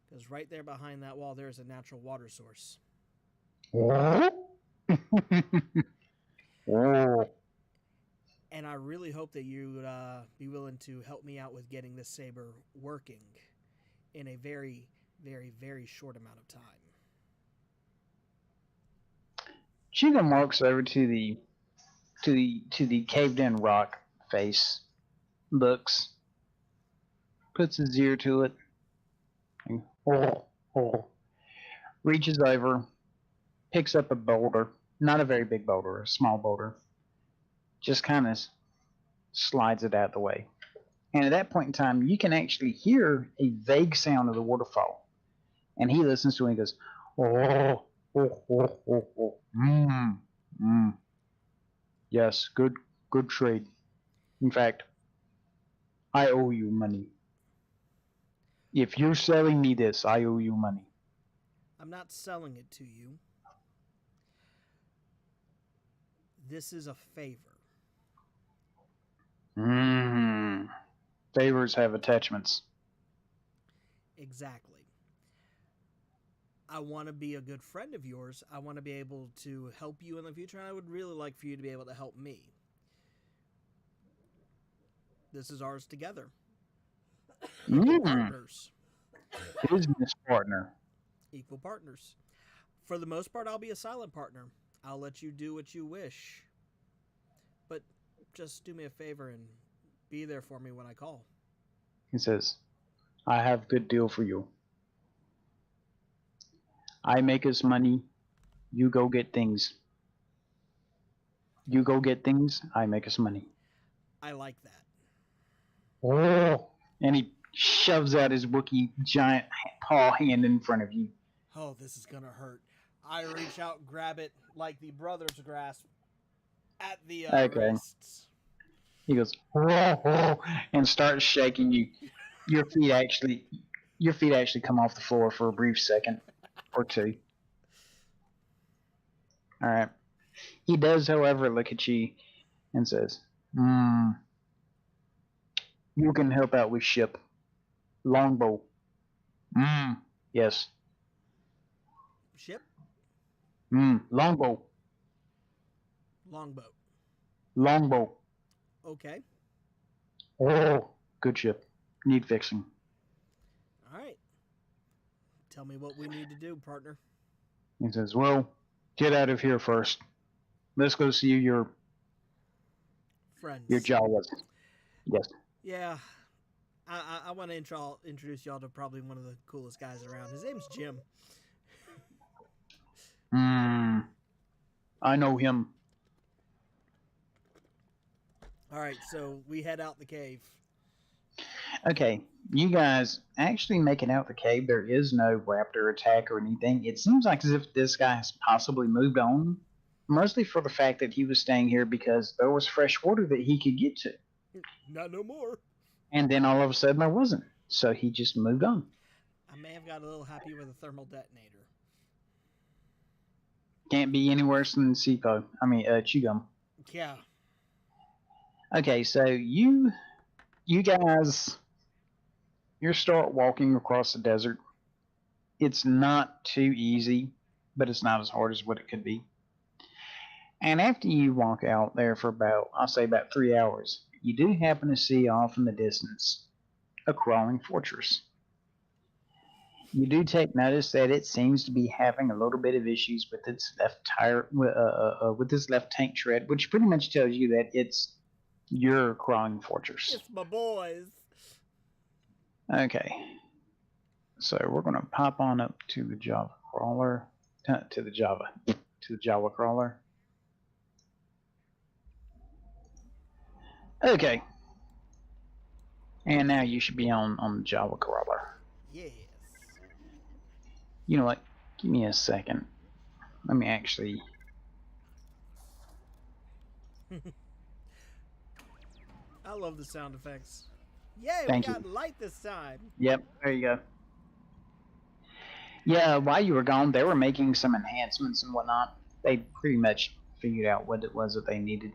because right there behind that wall, there is a natural water source. Oh. And I really hope that you would be willing to help me out with getting this saber working in a very, very, very short amount of time. Chiga walks over to the caved in rock face, looks, puts his ear to it, and reaches over, picks up a boulder, not a very big boulder, a small boulder, just kind of slides it out of the way. And at that point in time, you can actually hear a vague sound of the waterfall. And he listens to it and goes, oh, oh, oh, oh, oh. Yes, good trade. In fact, I owe you money. If you're selling me this, I owe you money. I'm not selling it to you. This is a favor. Favors have attachments. Exactly. I want to be a good friend of yours. I want to be able to help you in the future, and I would really like for you to be able to help me. This is ours together. Partners. Business partner. Equal partners. For the most part, I'll be a silent partner. I'll let you do what you wish. But just do me a favor and be there for me when I call. He says, I have good deal for you. I make us money, you go get things. You go get things, I make us money. I like that. Oh! And he shoves out his Wookiee giant paw hand in front of you. Oh, this is gonna hurt. I reach out, grab it like the brothers grasp at the wrists. He goes, whoa, whoa, and starts shaking you. Your feet actually come off the floor for a brief second or two. All right. He does, however, look at you and says, you can help out with ship. Longbow. Yes. Ship? Longbow. Longboat. Longbow. Okay. Oh, good ship. Need fixing. All right. Tell me what we need to do, partner. He says, well, get out of here first. Let's go see your friends. Your Jawas. Yes. Yeah. I want to introduce y'all to probably one of the coolest guys around. His name's Jim. I know him. All right, so we head out the cave. Okay, you guys actually making out the cave. There is no raptor attack or anything. It seems like as if this guy has possibly moved on, mostly for the fact that he was staying here because there was fresh water that he could get to. Not no more. And then all of a sudden there wasn't, so he just moved on. I may have got a little happy with a thermal detonator. Can't be any worse than Chewgum. Yeah. Okay, so you guys, you start walking across the desert. It's not too easy, but it's not as hard as what it could be. And after you walk out there for about 3 hours, you do happen to see off in the distance a crawling fortress. You do take notice that it seems to be having a little bit of issues with its left tire, with its left tank tread, which pretty much tells you that it's your crawling fortress. It's my boys. Okay. So we're going to pop on up to the Java crawler, to the Java crawler. Okay. And now you should be on the Java crawler. Yes. You know what? Give me a second. Let me actually... I love the sound effects. Yay, Thank we got you. light this time. Yep, there you go. Yeah, while you were gone, they were making some enhancements and whatnot. They pretty much figured out what it was that they needed.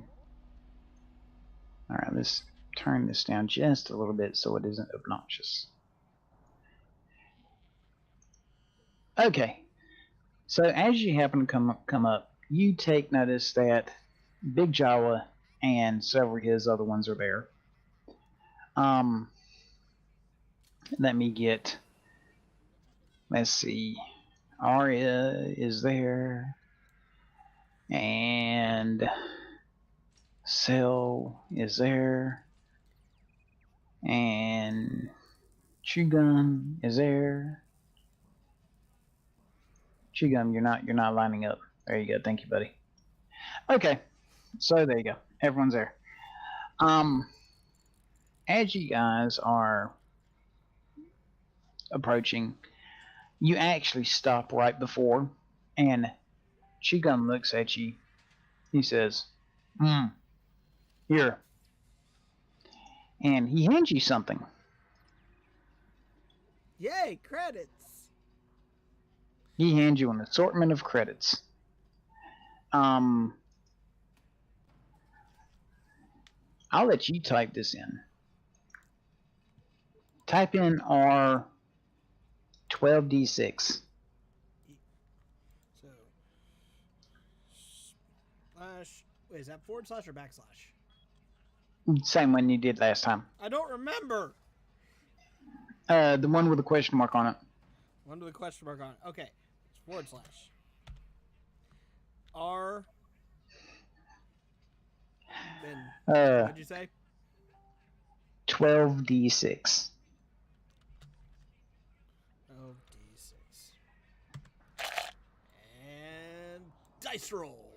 Alright, let's turn this down just a little bit so it isn't obnoxious. Okay, so as you happen to come up, you take notice that Big Jawa and several of his other ones are there. Let me get, let's see, Arya is there, and Cell is there, and Chewgum is there. Chewgum, you're not lining up. There you go. Thank you, buddy. Okay, so there you go. Everyone's there. As you guys are approaching, you actually stop right before, and Chewgum looks at you. He says, here. And he hands you something. Yay, credits. He hands you an assortment of credits. I'll let you type this in. Type in R12D6. So, wait, is that forward slash or backslash? Same one you did last time. I don't remember. The one with the question mark on it. One with the question mark on it. Okay, it's forward slash. R. Then Uh, what'd you say? 12d6. Oh, D6. And dice roll.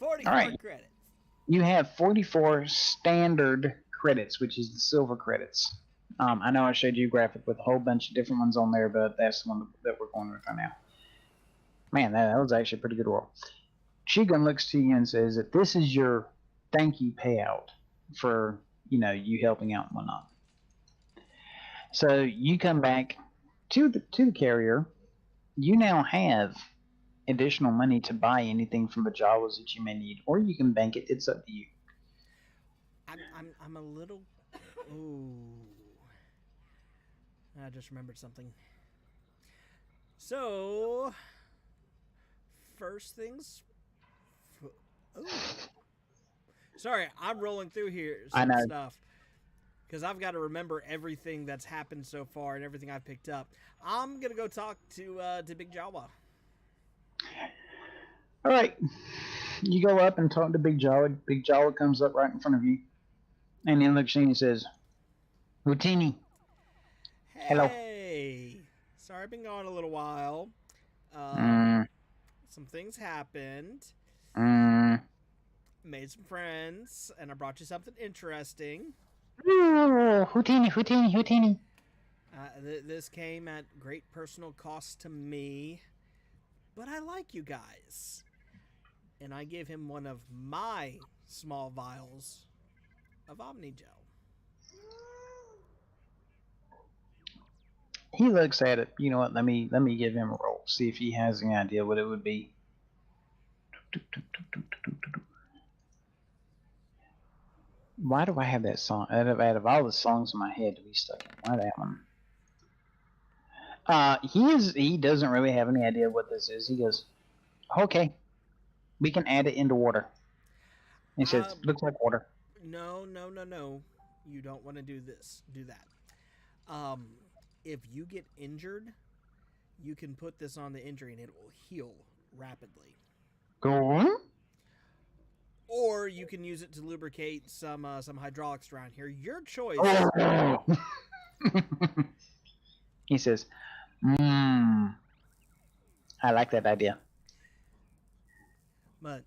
All 44 right. credits. You have 44 standard credits, which is the silver credits. I know I showed you a graphic with a whole bunch of different ones on there, but that's the one that we're going with right now. Man, that was actually a pretty good roll. Shigun looks to you and says that this is your thank you payout for you helping out and whatnot. So you come back to the carrier. You now have additional money to buy anything from the Jawas that you may need, or you can bank it. It's up to you. I'm a little. Ooh. I just remembered something. So, first things. Ooh. Sorry, I'm rolling through here I some know. stuff because I've got to remember everything that's happened so far and everything I've picked up. I'm gonna go talk to Big Jawa. All right. You go up and talk to Big Jawa. Big Jawa comes up right in front of you, and then looks at you and says, "Houtini, hello." Hey, sorry I've been gone a little while. Mm, Some things happened. mm. Made some friends, and I brought you something interesting. Ooh, Houtini. This came at great personal cost to me, but I like you guys. And I gave him one of my small vials of Omnigel. He looks at it. You know what? Let me give him a roll. See if he has any idea what it would be. Why do I have that song? Out of all the songs in my head to be stuck in, why that one? He doesn't really have any idea what this is. He goes, okay, we can add it into water. He says, looks like water. No. You don't want to do that. Um, if you get injured, you can put this on the injury and it will heal rapidly. Go on. Or you can use it to lubricate some hydraulics around here. Your choice. Oh. He says, I like that idea. But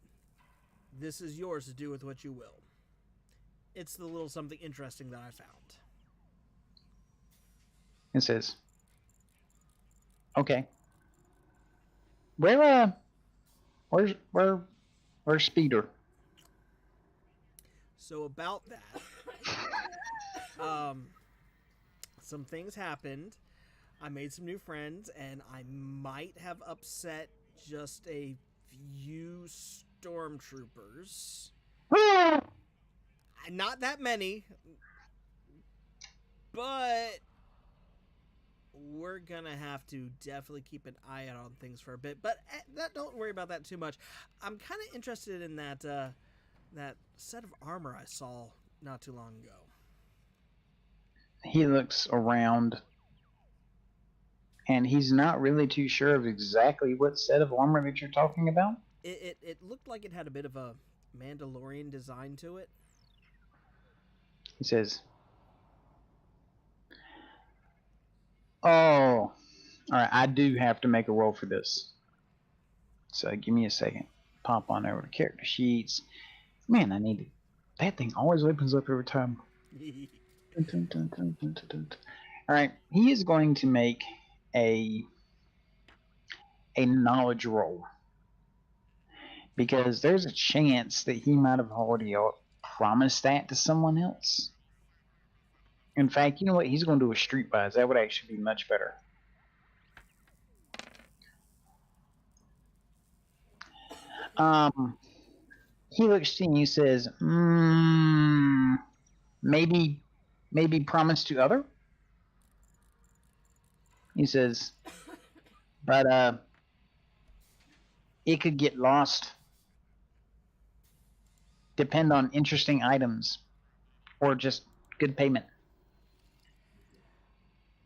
this is yours to do with what you will. It's the little something interesting that I found. He says, okay. Where's Speeder? So about that, some things happened. I made some new friends, and I might have upset just a few stormtroopers. Not that many, but we're gonna have to definitely keep an eye out on things for a bit. But don't worry about that too much. I'm kind of interested in that set of armor I saw not too long ago. He looks around, and he's not really too sure of exactly what set of armor that you're talking about. It looked like it had a bit of a Mandalorian design to it. He says, oh, all right, I do have to make a roll for this. So give me a second. Pop on over to character sheets. Man, I need to. That thing always opens up every time. All right, he is going to make a knowledge roll because there's a chance that he might have already promised that to someone else. In fact, you know what? He's going to do a street wise. That would actually be much better. He looks to you and he says, maybe promise to other. He says, but it could get lost. Depend on interesting items or just good payment.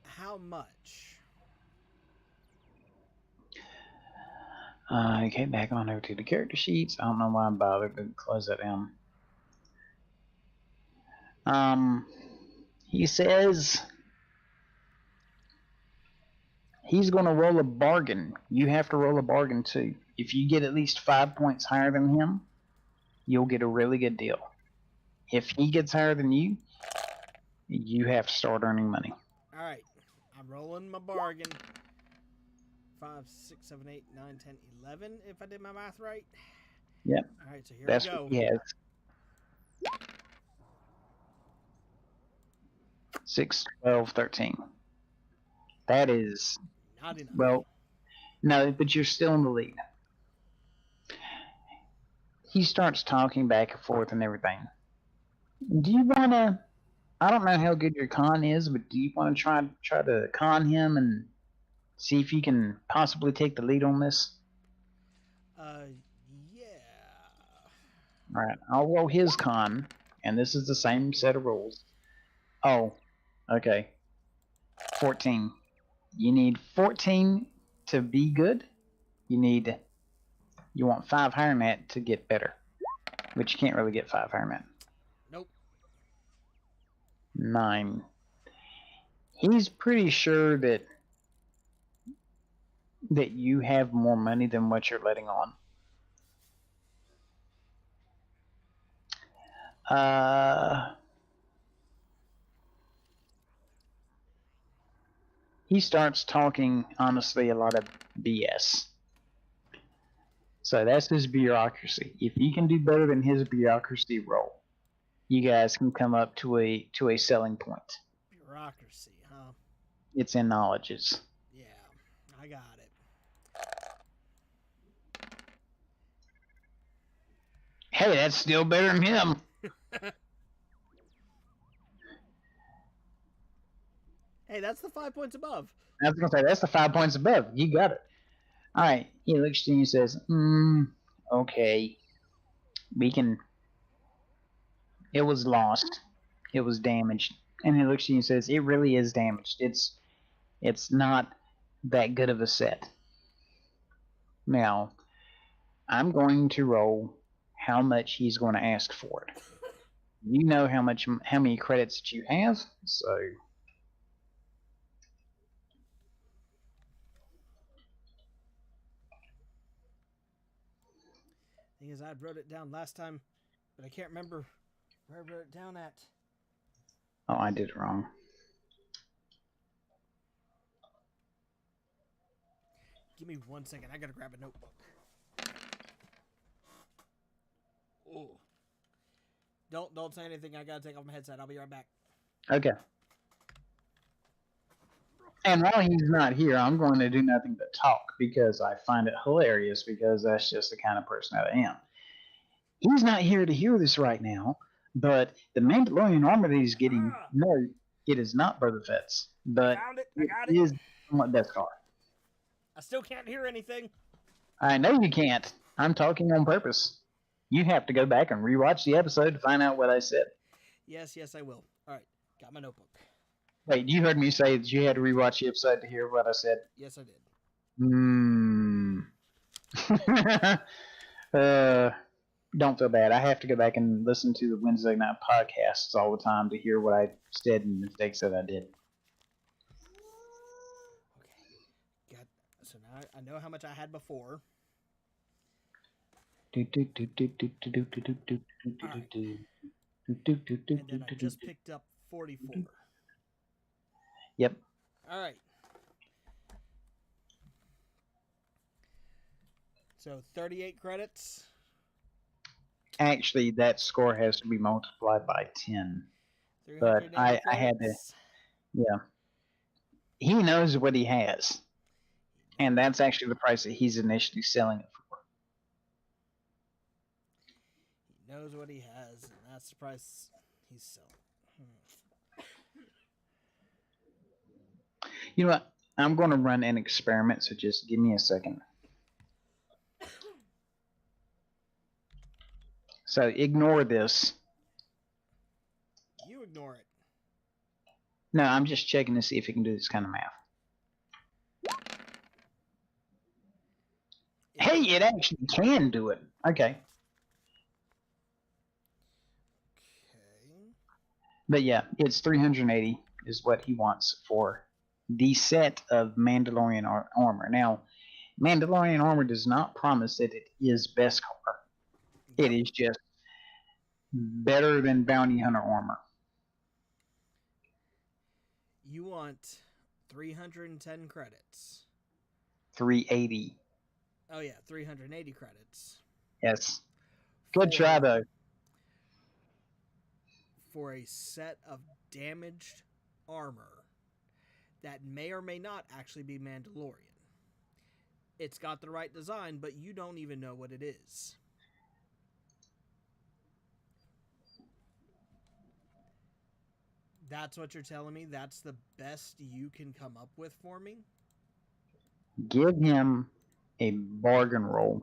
How much? Okay, back on over to the character sheets. I don't know why I bothered to close that down. He says he's going to roll a bargain. You have to roll a bargain too. If you get at least 5 points higher than him, you'll get a really good deal. If he gets higher than you, you have to start earning money. All right, I'm rolling my bargain. 5, 6, 7, 8, 9, 10, 11, if I did my math right. Yep. All right, so here That's we go. what he has. 6, 12, 13. That is, Not enough. well, no, but you're still in the lead. He starts talking back and forth and everything. Do you want to? I don't know how good your con is, but do you want to try to con him and see if you can possibly take the lead on this? Yeah. All right, I'll roll his con, and this is the same set of rules. Oh, okay. 14. You need 14 to be good. You want 5 higher than that to get better, which you can't really get 5 higher than that. Nope. 9. He's pretty sure that you have more money than what you're letting on. He starts talking, honestly, a lot of BS. So that's his bureaucracy. If you can do better than his bureaucracy roll, you guys can come up to a selling point. Bureaucracy, huh? It's in knowledges. Yeah, I got it. Hey, that's still better than him. Hey, that's the 5 points above. I was going to say, that's the 5 points above. You got it. All right. He looks to you and says, okay. We can... It was lost. It was damaged. And he looks to you and says, it really is damaged. It's not that good of a set. Now, I'm going to roll how much he's going to ask for it. You know how many credits that you have, so... Thing is, I wrote it down last time, but I can't remember where I wrote it down at. Oh, I did it wrong. Give me 1 second. I gotta grab a notebook. Oh. Don't say anything. I gotta take off my headset. I'll be right back. Okay. And while he's not here, I'm going to do nothing but talk because I find it hilarious because that's just the kind of person that I am. He's not here to hear this right now, but the Mandalorian armor that he's getting, no, it is not Boba Fett's, but Found it. I got it it. is somewhat Death Star. I still can't hear anything. I know you can't. I'm talking on purpose. You have to go back and rewatch the episode to find out what I said. Yes, I will. All right, got my notebook. Wait, you heard me say that you had to rewatch the episode to hear what I said? Yes, I did. Don't feel bad. I have to go back and listen to the Wednesday night podcasts all the time to hear what I said and mistakes that I did. Okay. So now I know how much I had before. Right. And then I just picked up 44. Yep. All right. So 38 credits. Actually, that score has to be multiplied by 10. But I had to. Yeah. He knows what he has. And that's actually the price that he's initially selling it for. He knows what he has, and that's the price he's selling. You know what? I'm going to run an experiment, so just give me a second. So ignore this. You ignore it. No, I'm just checking to see if he can do this kind of math. Hey, it actually can do it. Okay. Okay. But yeah, it's 380 is what he wants for the set of Mandalorian armor. Now, Mandalorian armor does not promise that it is Beskar. It Yep. is just better than Bounty Hunter armor. You want 310 credits. 380. Oh yeah, 380 credits. Yes. Good try, though. For a set of damaged armor that may or may not actually be Mandalorian. It's got the right design, but you don't even know what it is. That's what you're telling me? That's the best you can come up with for me? Give him a bargain roll,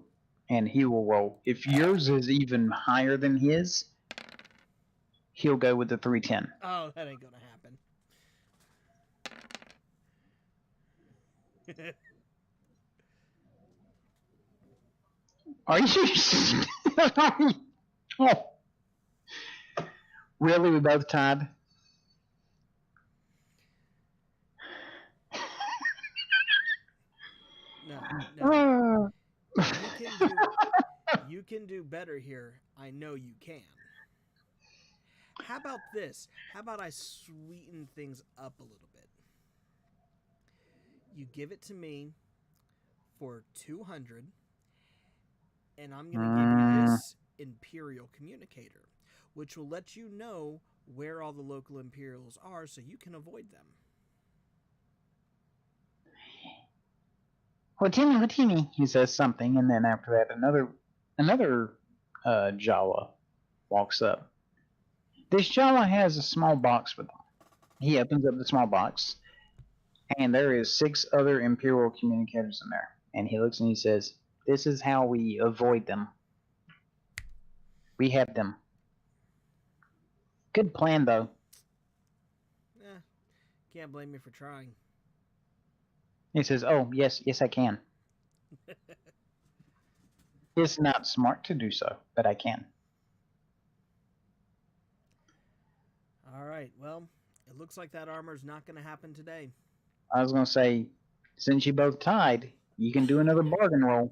and he will roll. If yours is even higher than his, he'll go with the 310. Oh, that ain't gonna happen. Are you? Oh. Really, we both tied? No. You can do better here. I know you can. How about this? How about I sweeten things up a little bit? You give it to me for 200, and I'm going to give you this Imperial Communicator, which will let you know where all the local Imperials are so you can avoid them. Well, Timmy, he says something, and then after that, another Jawa walks up. This Jawa has a small box with him. He opens up the small box, and there is 6 other Imperial communicators in there. And he looks and he says, "This is how we avoid them. We have them." Good plan, though. Can't blame me for trying. He says, "Oh, yes, I can." It's not smart to do so, but I can. All right, well, it looks like that armor's not going to happen today. I was going to say, since you both tied, you can do another bargain roll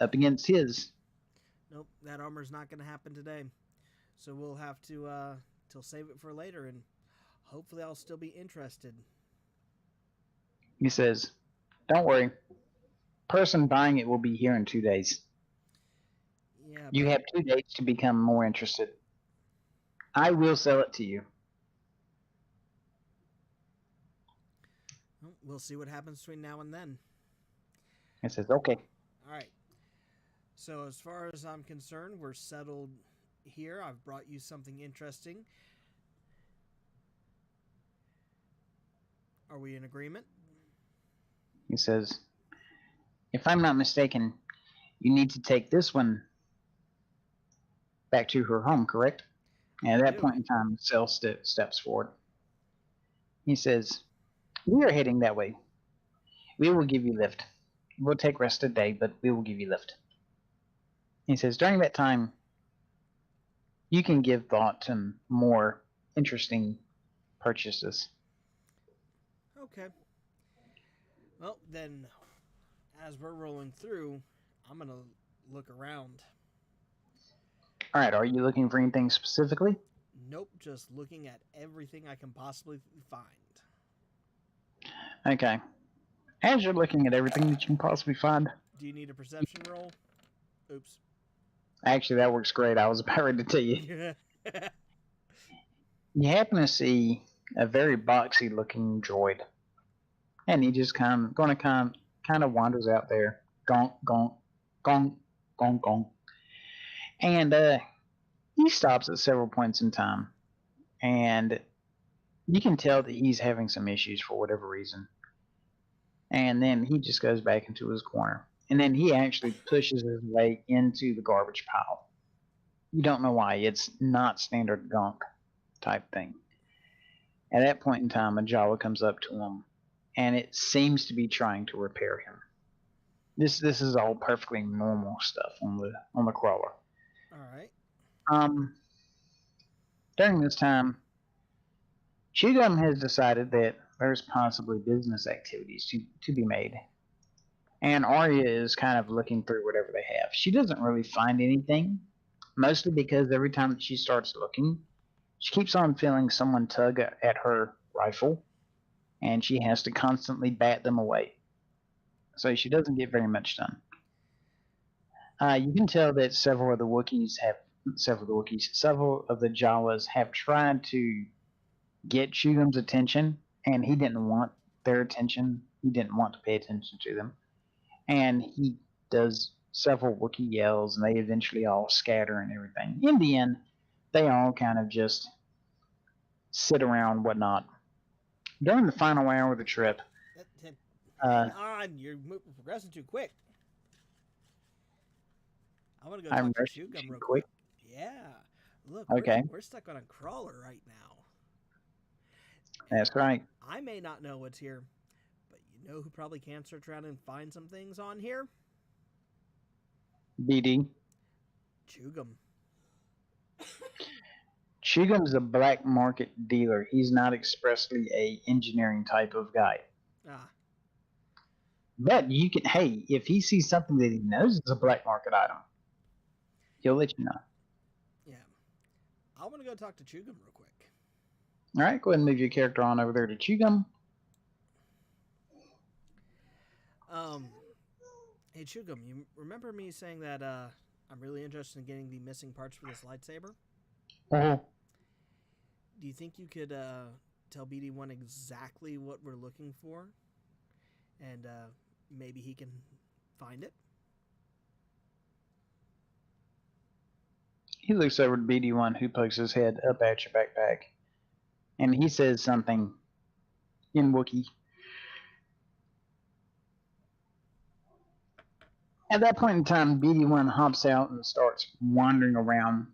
up against his. Nope, that armor's not going to happen today. So we'll have to save it for later, and hopefully I'll still be interested. He says, "Don't worry. Person buying it will be here in 2 days. Yeah, you have 2 days to become more interested. I will sell it to you." We'll see what happens between now and then. He says, "Okay." All right. So as far as I'm concerned, we're settled here. I've brought you something interesting. Are we in agreement? He says, "If I'm not mistaken, you need to take this one back to her home, correct?" And at that point in time, Cell steps forward. He says, "We are heading that way. We will give you lift. We'll take rest a day, but we will give you lift." He says, "During that time, you can give thought to more interesting purchases." Okay. Well, then, as we're rolling through, I'm going to look around. All right, are you looking for anything specifically? Nope, just looking at everything I can possibly find. Okay. As you're looking at everything that you can possibly find. Do you need a perception roll? Oops. Actually, that works great. I was about ready to tell you. You happen to see a very boxy looking droid. And he just kind of wanders out there. Gonk, gonk, gonk, gonk, gonk. And he stops at several points in time. And you can tell that he's having some issues for whatever reason. And then he just goes back into his corner. And then he actually pushes his way into the garbage pile. You don't know why. It's not standard gunk type thing. At that point in time, a Jawa comes up to him, and it seems to be trying to repair him. This is all perfectly normal stuff on the crawler. All right. Um, During this time, Chugum has decided that there's possibly business activities to be made. And Arya is kind of looking through whatever they have. She doesn't really find anything, mostly because every time that she starts looking, she keeps on feeling someone tug at her rifle, and she has to constantly bat them away. So she doesn't get very much done. You can tell that several of the Jawas have tried to get Chugum's attention, and he didn't want their attention. He didn't want to pay attention to them. And he does several Wookiee yells, and they eventually all scatter and everything. In the end, they all kind of just sit around, whatnot. During the final hour of the trip, Hang on, you're progressing too quick. I want to go I'm talk to rushing Chugum too real quick. Yeah. Look, Okay, we're stuck on a crawler right now. that's right. I may not know what's here, but you know who probably can search around and find some things on here? BD. Chugum. Chugum's a black market dealer. He's not expressly a engineering type of guy. Ah, But you can, hey, if he sees something that he knows is a black market item, he'll let you know. yeah. I want to go talk to Chugum real quick. All right, go ahead and move your character on over there to Chugum. Hey Chugum, you remember me saying that I'm really interested in getting the missing parts for this lightsaber? Uh-huh. Do you think you could tell BD1 exactly what we're looking for? And maybe he can find it? He looks over to BD1, who pokes his head up at your backpack, and he says something in Wookiee. At that point in time, BD1 hops out and starts wandering around.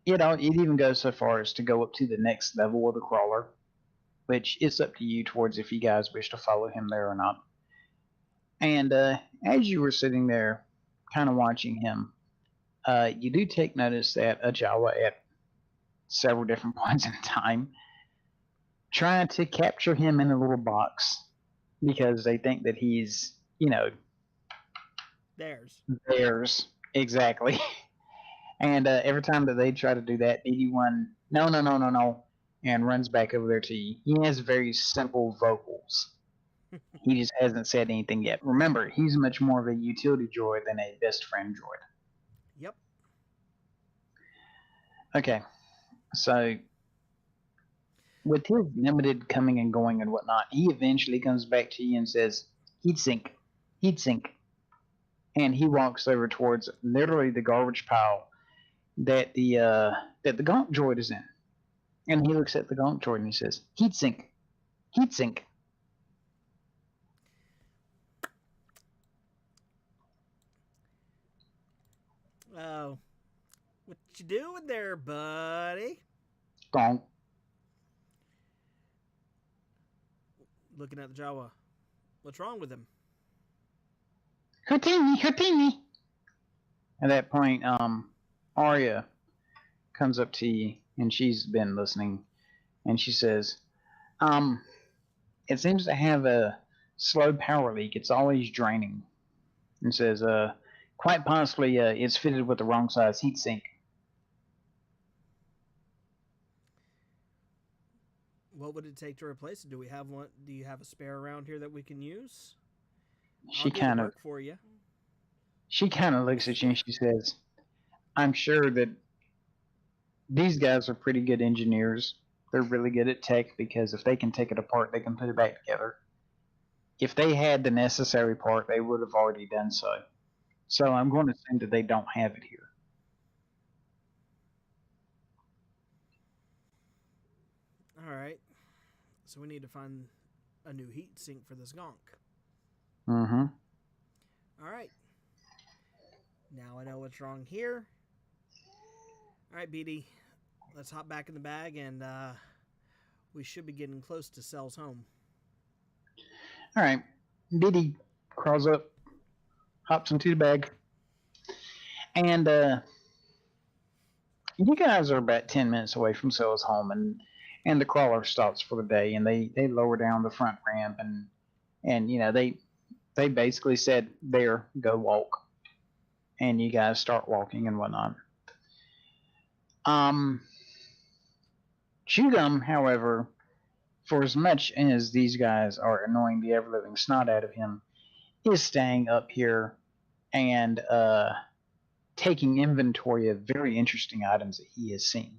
It even goes so far as to go up to the next level of the crawler, which it's up to you towards if you guys wish to follow him there or not. And as you were sitting there, kind of watching him, you do take notice that a Jawa at several different points in time trying to capture him in a little box because they think that he's, theirs. Exactly. And every time that they try to do that, BD1, no, no, no, no, no, and runs back over there to you. He has very simple vocals. He just hasn't said anything yet. Remember, he's much more of a utility droid than a best friend droid. Yep. Okay, so with his limited coming and going and whatnot, he eventually comes back to you and says, "Heat sink, heat sink," and he walks over towards literally the garbage pile that the Gonk droid is in, and he looks at the Gonk droid and he says, "Heat sink, heat sink." Oh, what you doing there, buddy? Gonk. Looking at the Jawa. What's wrong with him? Houdini, Houdini. At that point, Arya comes up to you, and she's been listening, and she says, "It seems to have a slow power leak. It's always draining." And says, "Quite possibly, it's fitted with the wrong size heatsink." What would it take to replace it? Do we have one? Do you have a spare around here that we can use? She kind of work for you. She kind of looks at you and she says, "I'm sure that these guys are pretty good engineers. They're really good at tech because if they can take it apart, they can put it back together. If they had the necessary part, they would have already done so. So I'm going to assume that they don't have it here." All right. So we need to find a new heat sink for this gonk. Mm-hmm. All right. Now I know what's wrong here. All right, BD. Let's hop back in the bag, and we should be getting close to Cell's home. All right. Biddy crawls up hops into the bag. And you guys are about 10 minutes away from Silla's home, and the crawler stops for the day, and they lower down the front ramp, and they basically said, there, go walk. And you guys start walking and whatnot. Chewgum, however, for as much as these guys are annoying the ever-living snot out of him, is staying up here and taking inventory of very interesting items that he has seen.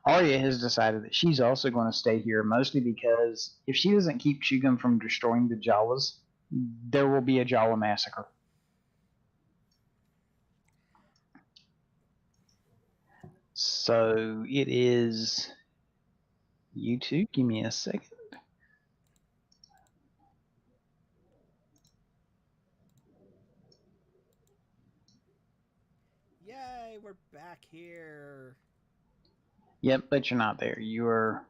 Arya has decided that she's also going to stay here, mostly because if she doesn't keep Chewgum from destroying the Jawas, there will be a Jawa massacre. So it is you two. Give me a second. Yay, we're back here. Yep, but you're not there. You're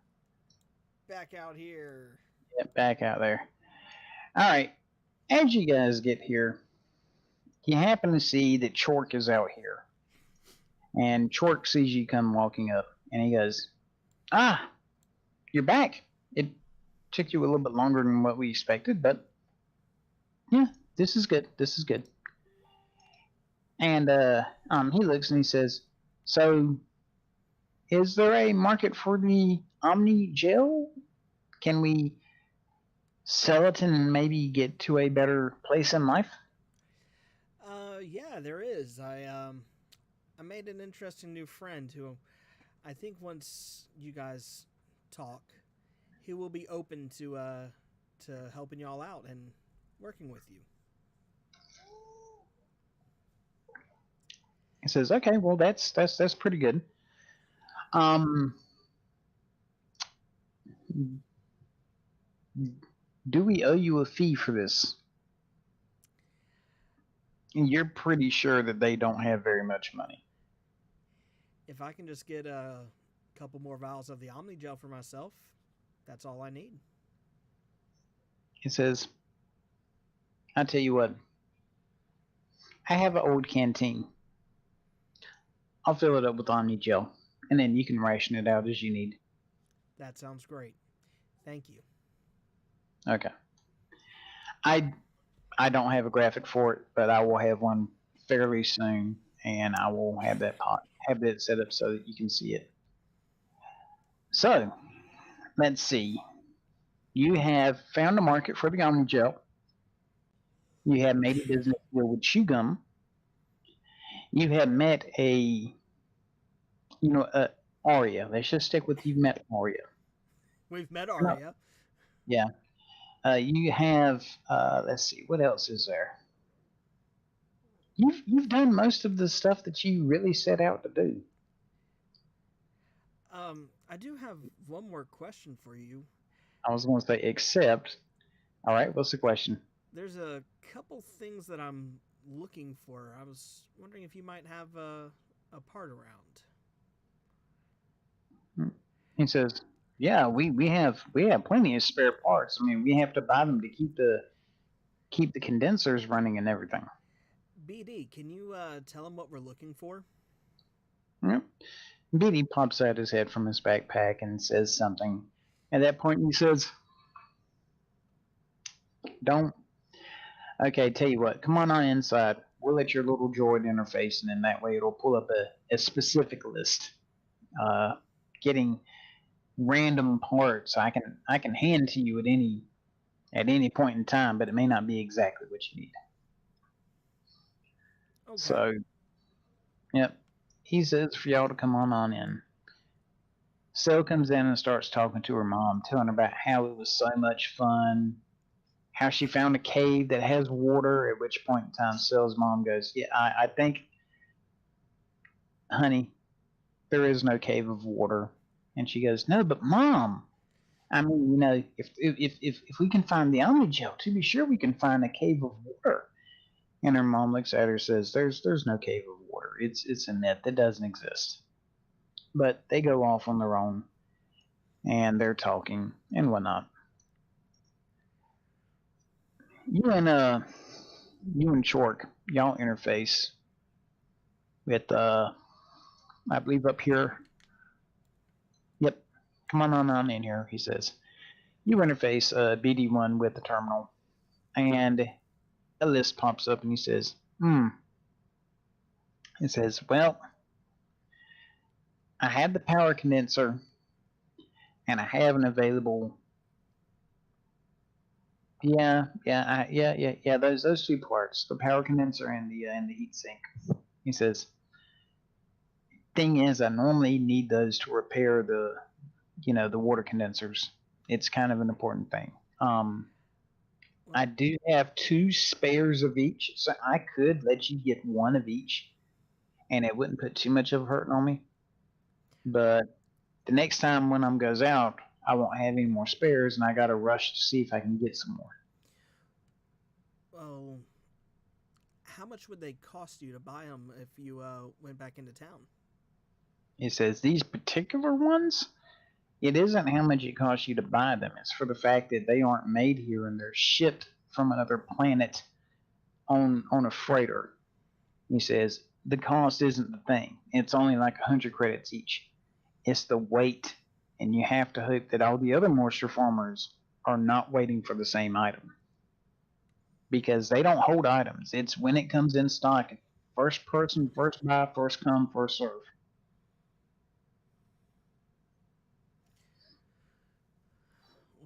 Back out here. back out there. All right. As you guys get here, you happen to see that Chork is out here. And Chork sees you come walking up, and he goes, "Ah, you're back. It took you a little bit longer than what we expected, but yeah, this is good. This is good." And he looks and he says, "So, is there a market for the Omni Gel? Can we sell it and maybe get to a better place in life?" Yeah, there is. I made an interesting new friend who I think once you guys talk, he will be open to helping y'all out and working with you. He says, "Okay, well that's pretty good. Um, do we owe you a fee for this?" And you're pretty sure that they don't have very much money. If I can just get a couple more vials of the Omni Gel for myself, that's all I need. He says, "I tell you what, I have an old canteen. I'll fill it up with Omni Gel, and then you can ration it out as you need." That sounds great. Thank you. Okay. I don't have a graphic for it, but I will have one fairly soon, and I will have that set up so that you can see it. So, let's see. You have found a market for the Omni Gel. You have made a business deal with Chewgum. You have met Arya. Let's just stick with you've met Arya. We've met Arya. Yeah. You have. Let's see. What else is there? You've done most of the stuff that you really set out to do. I do have one more question for you. I was going to say, except. All right. What's the question? There's a couple things that I'm looking for. I was wondering if you might have a part around. He says, "Yeah, we have plenty of spare parts. I mean, we have to buy them to keep the condensers running and everything." BD, can you tell him what we're looking for? Yep. BD pops out his head from his backpack and says something. At that point, he says, "Don't. Okay, tell you what. Come on inside. We'll let your little droid interface, and then that way it'll pull up a specific list. Getting random parts I can hand to you at any point in time, but it may not be exactly what you need." Okay. So, yep. He says for y'all to come on in. Sel comes in and starts talking to her mom, telling her about how it was so much fun, how she found a cave that has water, at which point in time Sel's mom goes, "Yeah, I think, honey, there is no cave of water." And she goes, "No, but Mom, I mean, if we can find the Omni Gel, to be sure we can find a cave of water." And her mom looks at her and says, There's no cave of water. It's a myth that doesn't exist." But they go off on their own, and they're talking and whatnot. You and you and Chork, y'all interface with, I believe up here. Yep, come on in here, he says. You interface BD1 with the terminal, and a list pops up, and he says, It says, well, I have the power condenser, and I have an available. Yeah. Those two parts, the power condenser and the heat sink. He says, thing is, I normally need those to repair the water condensers. It's kind of an important thing. I do have 2 spares of each, so I could let you get 1 of each, and it wouldn't put too much of a hurting on me. But the next time one of them goes out, I won't have any more spares, and I got to rush to see if I can get some more. Well, how much would they cost you to buy them if you went back into town? It says these particular ones, it isn't how much it costs you to buy them. It's for the fact that they aren't made here and they're shipped from another planet on a freighter. He says the cost isn't the thing. It's only like 100 credits each. It's the weight, and you have to hope that all the other moisture farmers are not waiting for the same item. Because they don't hold items. It's when it comes in stock. First person, first buy, first come, first serve.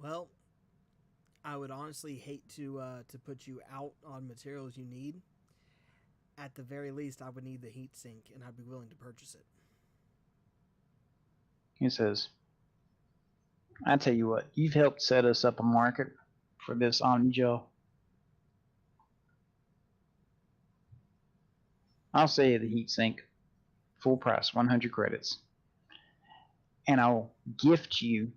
Well, I would honestly hate to put you out on materials you need. At the very least, I would need the heat sink, and I'd be willing to purchase it. He says, I tell you what, you've helped set us up a market for this Omnigel. I'll say the heat sink, full price, 100 credits. And I'll gift you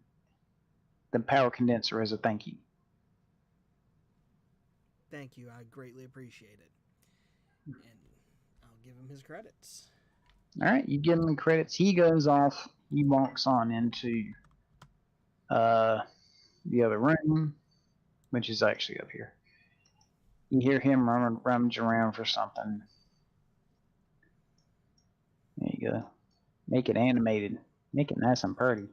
the power condenser as a thank you. Thank you. I greatly appreciate it. And I'll give him his credits. All right, you give him the credits. He goes off. He walks on into the other room, which is actually up here. You hear him rummage around for something. There you go. Make it animated. Make it nice and pretty.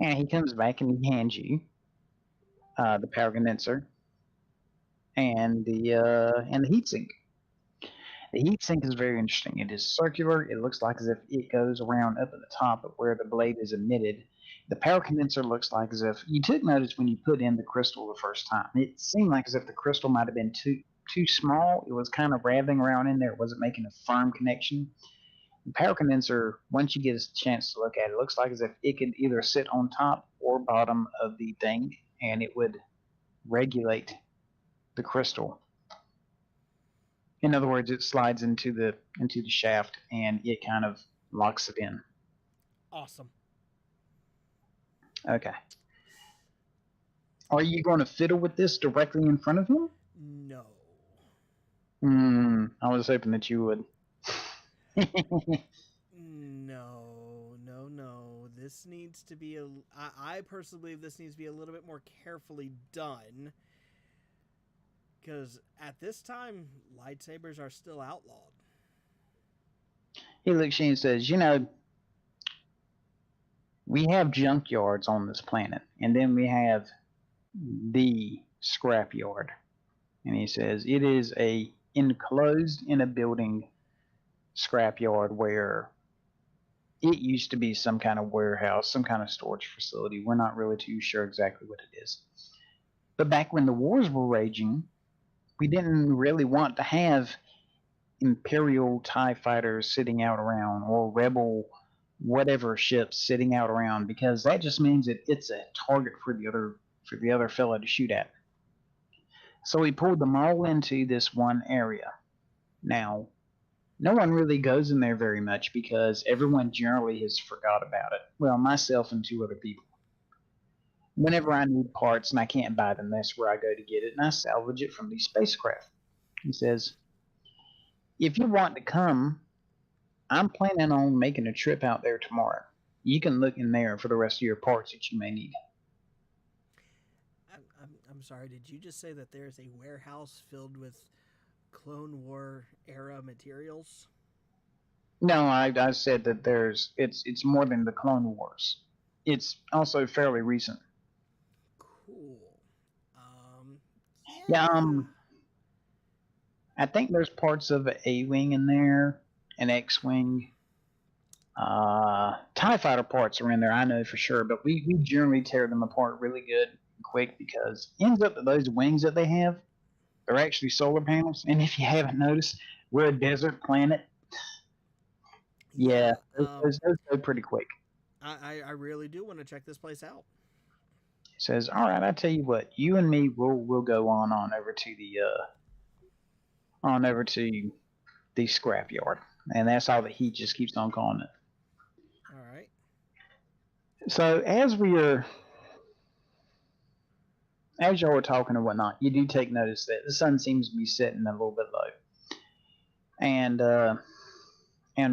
And he comes back and he hands you the power condenser and the heat sink. The heat sink is very interesting. It is circular. It looks like as if it goes around up at the top of where the blade is emitted. The power condenser looks like as if you took notice when you put in the crystal the first time. It seemed like as if the crystal might have been too small. It was kind of wrapping around in there. It wasn't making a firm connection. The power condenser, once you get a chance to look at it, looks like as if it could either sit on top or bottom of the thing, and it would regulate the crystal. In other words, it slides into the shaft and it kind of locks it in. Awesome. Okay. Are you going to fiddle with this directly in front of him? No. I was hoping that you would. No. This needs to be I personally believe this needs to be a little bit more carefully done. Because at this time, lightsabers are still outlawed. He looks at you and says, we have junkyards on this planet, and then we have the scrapyard. And he says, it is enclosed in a building scrapyard where it used to be some kind of warehouse, some kind of storage facility. We're not really too sure exactly what it is. But back when the wars were raging, we didn't really want to have Imperial TIE fighters sitting out around or Rebel whatever ships sitting out around, because that just means that it's a target for the other fella to shoot at. So we pulled them all into this one area. Now, no one really goes in there very much because everyone generally has forgot about it. Well, myself and 2 other people. Whenever I need parts and I can't buy them, that's where I go to get it, and I salvage it from these spacecraft. He says, if you want to come, I'm planning on making a trip out there tomorrow. You can look in there for the rest of your parts that you may need. I'm sorry. Did you just say that there's a warehouse filled with Clone War era materials? No, I said that it's more than the Clone Wars. It's also fairly recent. Cool. Um, Yeah, yeah. I think there's parts of an A-wing in there, an X-wing. TIE fighter parts are in there, I know for sure, but we generally tear them apart really good and quick because it ends up that those wings that they have, they're actually solar panels. And if you haven't noticed, we're a desert planet. Yeah, Yeah. those go pretty quick. I really do want to check this place out. He says, "All right, I tell you what, you and me, we'll go on over to the on over to the scrapyard, and that's all that he just keeps on calling it." All right. So as y'all were talking and whatnot, you do take notice that the sun seems to be setting a little bit low, and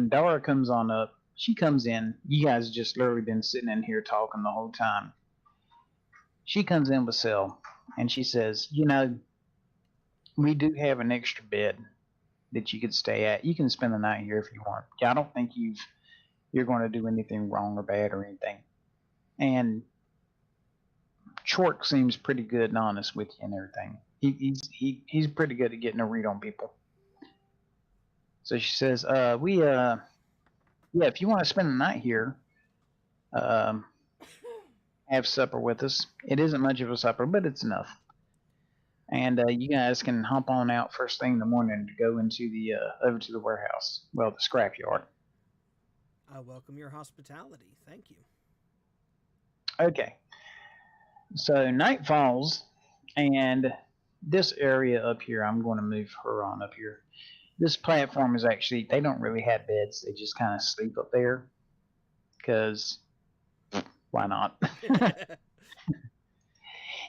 Dara comes on up. She comes in. You guys just literally been sitting in here talking the whole time. She comes in with Sil, and she says, "You know, we do have an extra bed that you could stay at. You can spend the night here if you want. Yeah, I don't think you're going to do anything wrong or bad or anything." And Chork seems pretty good and honest with you and everything. He's pretty good at getting a read on people. So she says, yeah, if you want to spend the night here, um, have supper with us. It isn't much of a supper, but it's enough. And you guys can hop on out first thing in the morning to go into the over to the warehouse. Well, the scrapyard. I welcome your hospitality. Thank you. Okay. So night falls, and this area up here, I'm going to move her on up here. This platform is actually, they don't really have beds. They just kind of sleep up there because why not?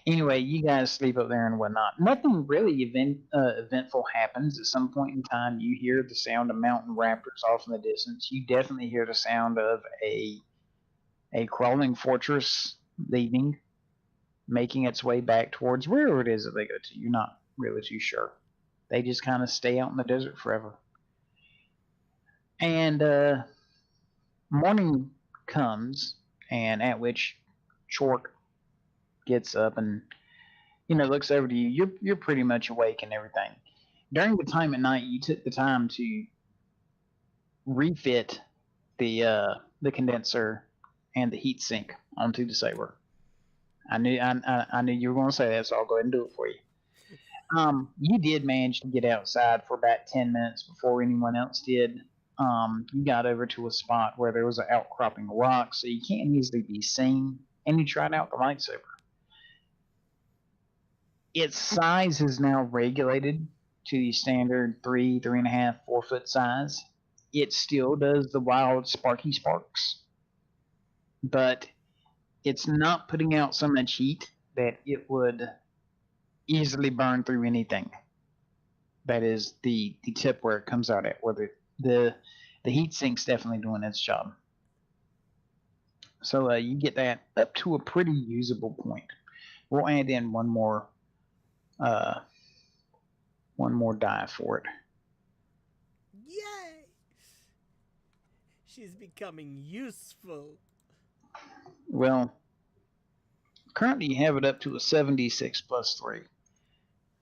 Anyway, you guys sleep up there and whatnot. Nothing really eventful happens. At some point in time, you hear the sound of mountain raptors off in the distance. You definitely hear the sound of a crawling fortress leaving, making its way back towards wherever it is that they go to. You're not really too sure. They just kind of stay out in the desert forever. And morning comes, and at which Chork gets up and looks over to you. You're pretty much awake and everything. During the time at night, you took the time to refit the condenser and the heat sink onto the Saber. I knew you were going to say that, so I'll go ahead and do it for you. You did manage to get outside for about 10 minutes before anyone else did. You got over to a spot where there was an outcropping of rock, so you can't easily be seen, and you tried out the lightsaber. Its size is now regulated to the standard 3.5, 4 foot size. It still does the wild sparky sparks, but it's not putting out so much heat that it would easily burn through anything. That is the tip where it comes out at, where the heat sink's definitely doing its job. So you get that up to a pretty usable point. We'll add in one more die for it. Yay! She's becoming useful. Well, currently you have it up to a 76 plus 3.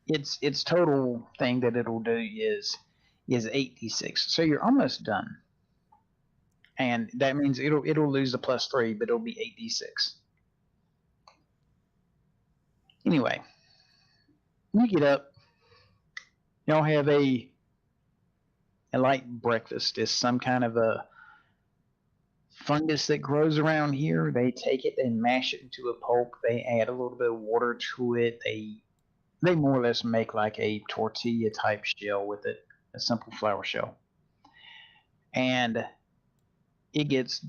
Its total thing that it'll do is 86. So you're almost done. And that means it'll lose the plus 3, but it'll be 86. Anyway, you get up. Y'all have a light breakfast. It's some kind of a fungus that grows around here. They take it and mash it into a pulp. They add a little bit of water to it. They more or less make like a tortilla type shell with it, a simple flour shell. And it gets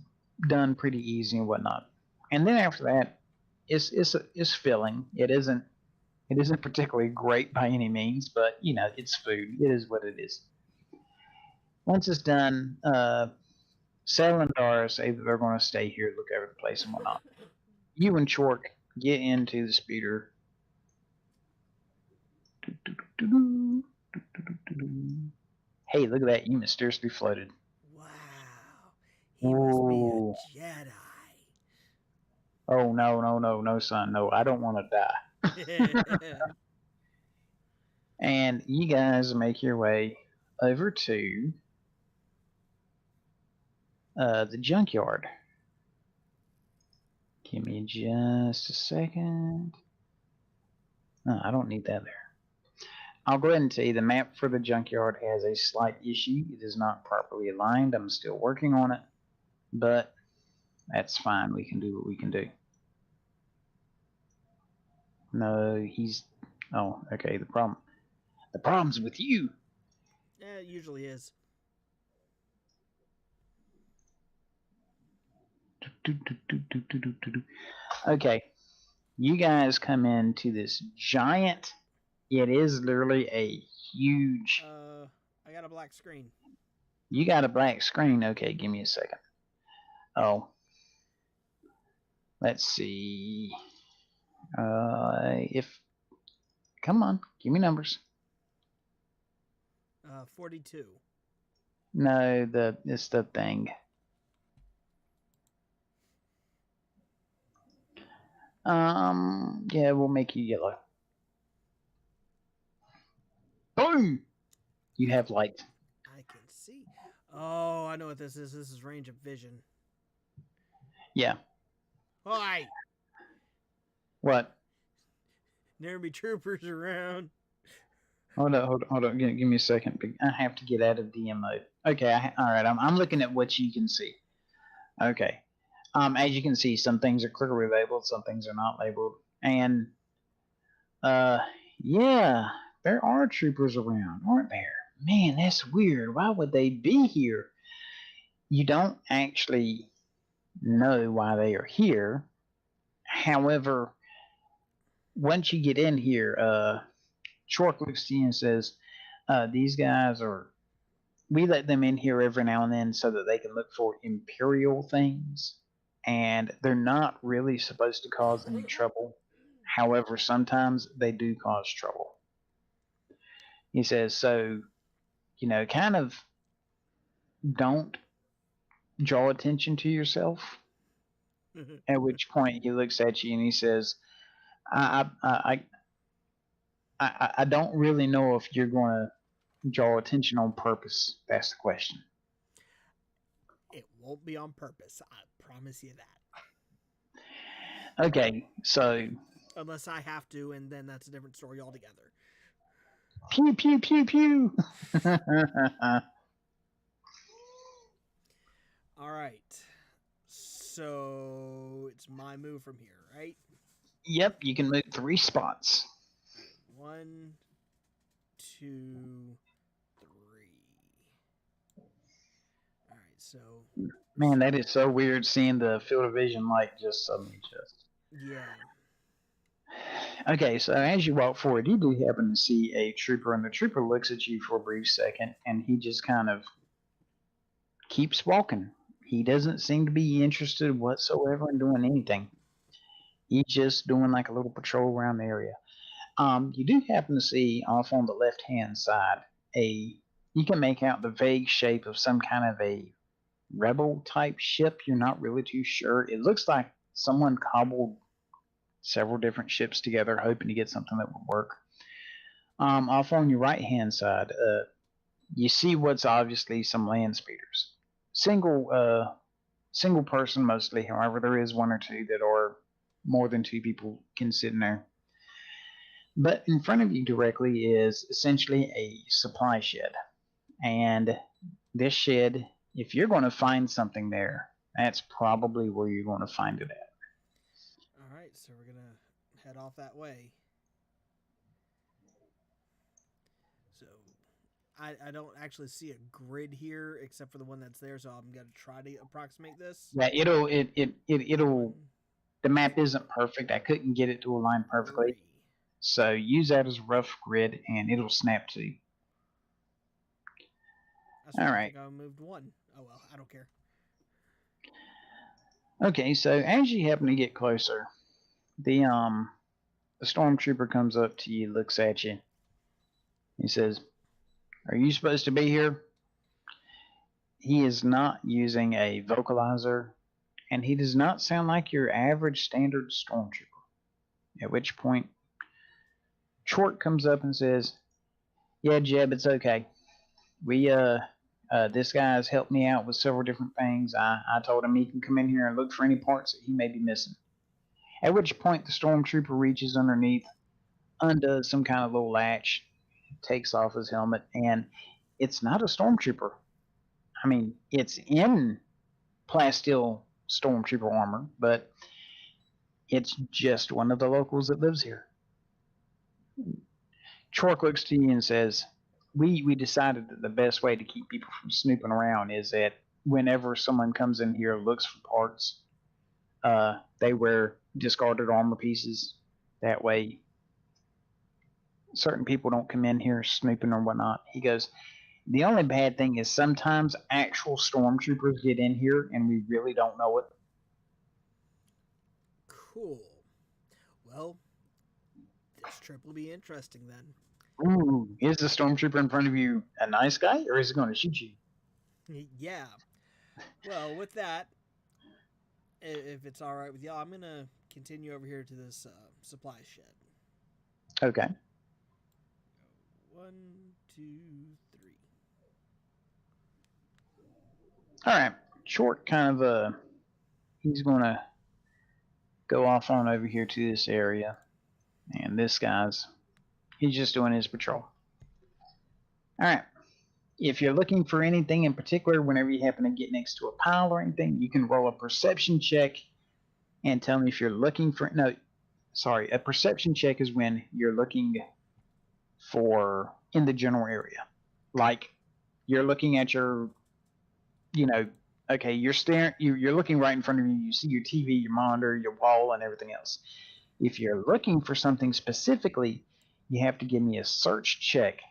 done pretty easy and whatnot. And then after that, it's filling. It isn't particularly great by any means, but it's food. It is what it is. Once it's done, Sal and Dara say that they're going to stay here, look over the place and whatnot. You and Chork get into the speeder Hey, look at that. You mysteriously floated. Wow. He must be a Ooh. Jedi. Oh, no, son. No, I don't want to die. And you guys make your way over to the junkyard. Give me just a second. No, I don't need that there. I'll go ahead and tell you the map for the junkyard has a slight issue. It is not properly aligned. I'm still working on it, but that's fine. We can do what we can do. No, he's... Oh, okay, the problem's with you. Yeah, it usually is. Okay, you guys come into this giant... It is literally a huge... I got a black screen. You got a black screen? Okay, give me a second. Oh. Let's see. If... Come on, give me numbers. 42. No, it's the thing. Yeah, we'll make you yellow. Boom! You have light. I can see. Oh, I know what this is. This is range of vision. Yeah. Hi! What? There be troopers around. Hold on. Give me a second. I have to get out of DM mode. Okay, all right. I'm looking at what you can see. Okay. As you can see, some things are clearly labeled, some things are not labeled, and yeah, there are troopers around, aren't there? Man, that's weird. Why would they be here? You don't actually know why they are here. However, once you get in here, Chork looks to you and says, these guys are, we let them in here every now and then so that they can look for Imperial things, and they're not really supposed to cause any trouble. However, sometimes they do cause trouble. He says, so, kind of don't draw attention to yourself. At which point he looks at you and he says, I don't really know if you're going to draw attention on purpose. That's the question. It won't be on purpose. I promise you that. Okay, so... Unless I have to, and then that's a different story altogether. Pew, pew, pew, pew! Alright. So, it's my move from here, right? Yep, you can move 3 spots. Right, 1, 2, 3. Alright, so... Man, that is so weird seeing the field of vision light just suddenly just... Yeah. Okay, so as you walk forward, you do happen to see a trooper, and the trooper looks at you for a brief second, and he just kind of keeps walking. He doesn't seem to be interested whatsoever in doing anything. He's just doing like a little patrol around the area. You do happen to see off on the left-hand side you can make out the vague shape of some kind of a rebel-type ship. You're not really too sure. It looks like someone cobbled several different ships together, hoping to get something that would work. Off on your right-hand side, you see what's obviously some land speeders. Single person mostly. However, there is 1 or 2 that are more than 2 people can sit in there. But in front of you directly is essentially a supply shed. And this shed, if you're going to find something there, that's probably where you're going to find it at. Alright, so we're going to head off that way. So, I don't actually see a grid here except for the one that's there, so I'm going to try to approximate this. Yeah, it'll the map isn't perfect. I couldn't get it to align perfectly. 3. So use that as a rough grid and it'll snap to you. All right. I right. think I moved 1. Oh well, I don't care. Okay, so as you happen to get closer, the stormtrooper comes up to you, looks at you, He says, "Are you supposed to be here?" He is not using a vocalizer, and he does not sound like your average standard stormtrooper. At which point, Chort comes up and says, "Yeah, Jeb, it's okay. We this guy's helped me out with several different things. I told him he can come in here and look for any parts that he may be missing." At which point, the stormtrooper reaches underneath, undoes some kind of little latch, takes off his helmet, and it's not a stormtrooper. I mean, it's in plasteel stormtrooper armor, but it's just one of the locals that lives here. Chork looks to you and says, we decided that the best way to keep people from snooping around is that whenever someone comes in here and looks for parts, they wear discarded armor pieces. That way, certain people don't come in here snooping or whatnot. He goes, "The only bad thing is sometimes actual stormtroopers get in here and we really don't know it." Cool. Well, this trip will be interesting then. Ooh, is the stormtrooper in front of you a nice guy, or is he going to shoot you? Yeah. Well, with that, if it's all right with y'all, I'm going to continue over here to this supply shed. Okay. 1, 2, 3. All right. Short kind of he's going to go off on over here to this area, and this guy's he's just doing his patrol. All right. If you're looking for anything in particular, whenever you happen to get next to a pile or anything, you can roll a perception check and tell me if you're looking for. No, sorry. A perception check is when you're looking for in the general area. Like you're looking at your, okay, you're staring, you're looking right in front of you. You see your TV, your monitor, your wall, and everything else. If you're looking for something specifically, you have to give me a search check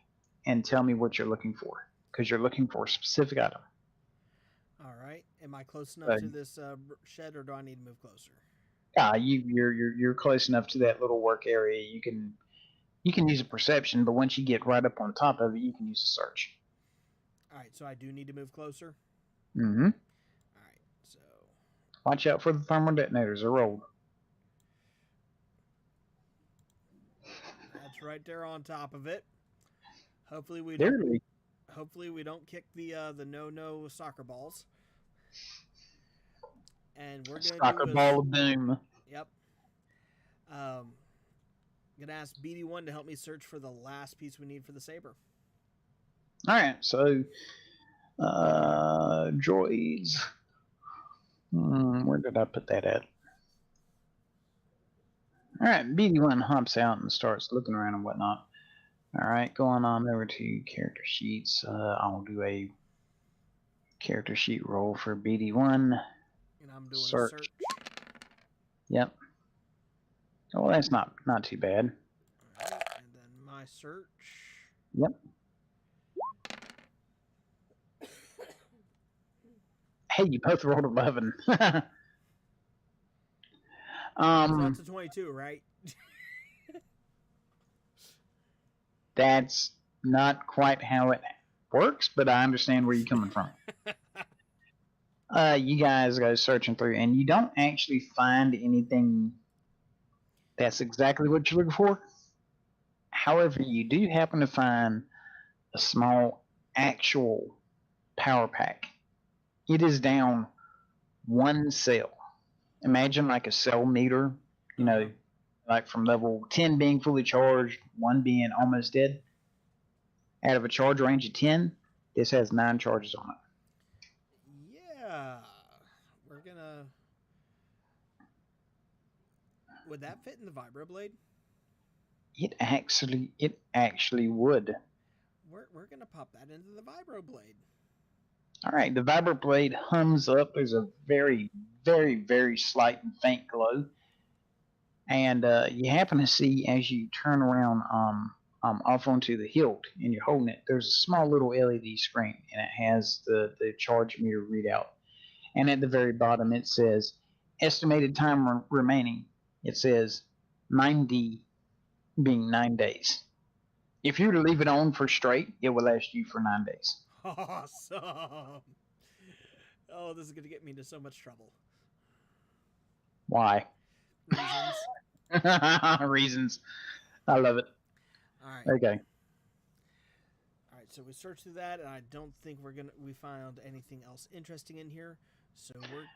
and tell me what you're looking for, because you're looking for a specific item. All right. Am I close enough to this shed, or do I need to move closer? You're close enough to that little work area. You can use a perception, but once you get right up on top of it, you can use a search. All right. So I do need to move closer. Mm-hmm. All right. So watch out for the thermal detonators. They're rolled. That's right there on top of it. Hopefully we don't kick the no soccer balls. And we're gonna soccer ball of doom. Yep. Gonna ask BD1 to help me search for the last piece we need for the saber. All right, so droids. Where did I put that at? All right, BD1 hops out and starts looking around and whatnot. All right, going on over to character sheets. I'll do a character sheet roll for BD1. And I'm doing a search. Yep. Oh, well, that's not too bad. All right, and then my search. Yep. Hey, you both rolled 11. So that's a 22, right? That's not quite how it works, but I understand where you're coming from. You guys go searching through, and you don't actually find anything that's exactly what you're looking for. However, you do happen to find a small actual power pack. It is down one cell. Imagine like a cell meter, like from level 10 being fully charged, 1 being almost dead. Out of a charge range of 10, this has 9 charges on it. Yeah. We're gonna... Would that fit in the vibroblade? It actually would. We're gonna pop that into the vibroblade. All right, the vibroblade hums up. There's a very, very, very slight and faint glow. And you happen to see, as you turn around off onto the hilt and you're holding it, there's a small little LED screen, and it has the charge meter readout. And at the very bottom, it says, estimated time remaining. It says 90 being 9 days. If you were to leave it on for straight, it will last you for 9 days. Awesome. Oh, this is going to get me into so much trouble. Why? Reasons. Reasons. I love it. All right. Okay. All right. So we searched through that, and I don't think we found anything else interesting in here. So we're.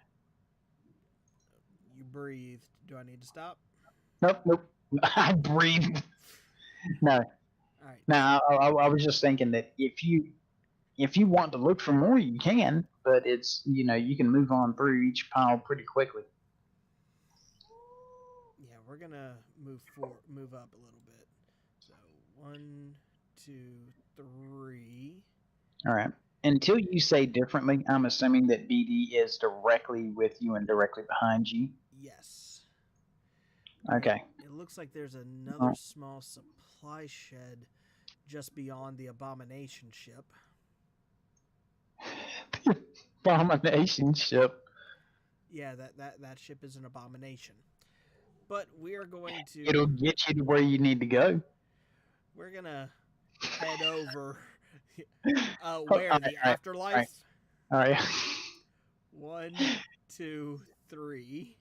You breathed. Do I need to stop? Nope. I breathe. No. All right. Now, I was just thinking that if you want to look for more, you can, but it's you can move on through each pile pretty quickly. Yeah, we're gonna move up a little bit. So 1, 2, 3. All right. Until you say differently, I'm assuming that BD is directly with you and directly behind you. Yes. Okay. It looks like there's another small supply shed just beyond the abomination ship. Abomination ship. Yeah, that ship is an abomination. But we are going to. It'll get you to where you need to go. We're gonna head over. Where the afterlife? All right. 1, 2, 3.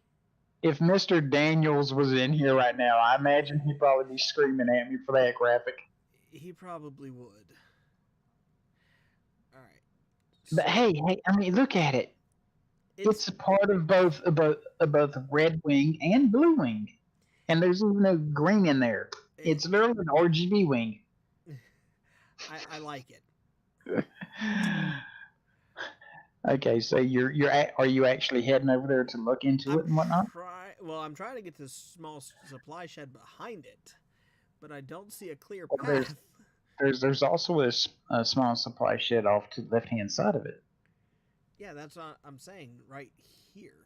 If Mr. Daniels was in here right now, I imagine he'd probably be screaming at me for that graphic. He probably would. All right. But hey, I mean, look at it. It's a part of both Red Wing and Blue Wing, and there's even no green in there. It's literally an RGB wing. I like it. Okay, so are you actually heading over there to look into it and whatnot? I'm trying to get this small supply shed behind it, but I don't see a clear path. There's also a small supply shed off to the left hand side of it. Yeah, that's what I'm saying, right here.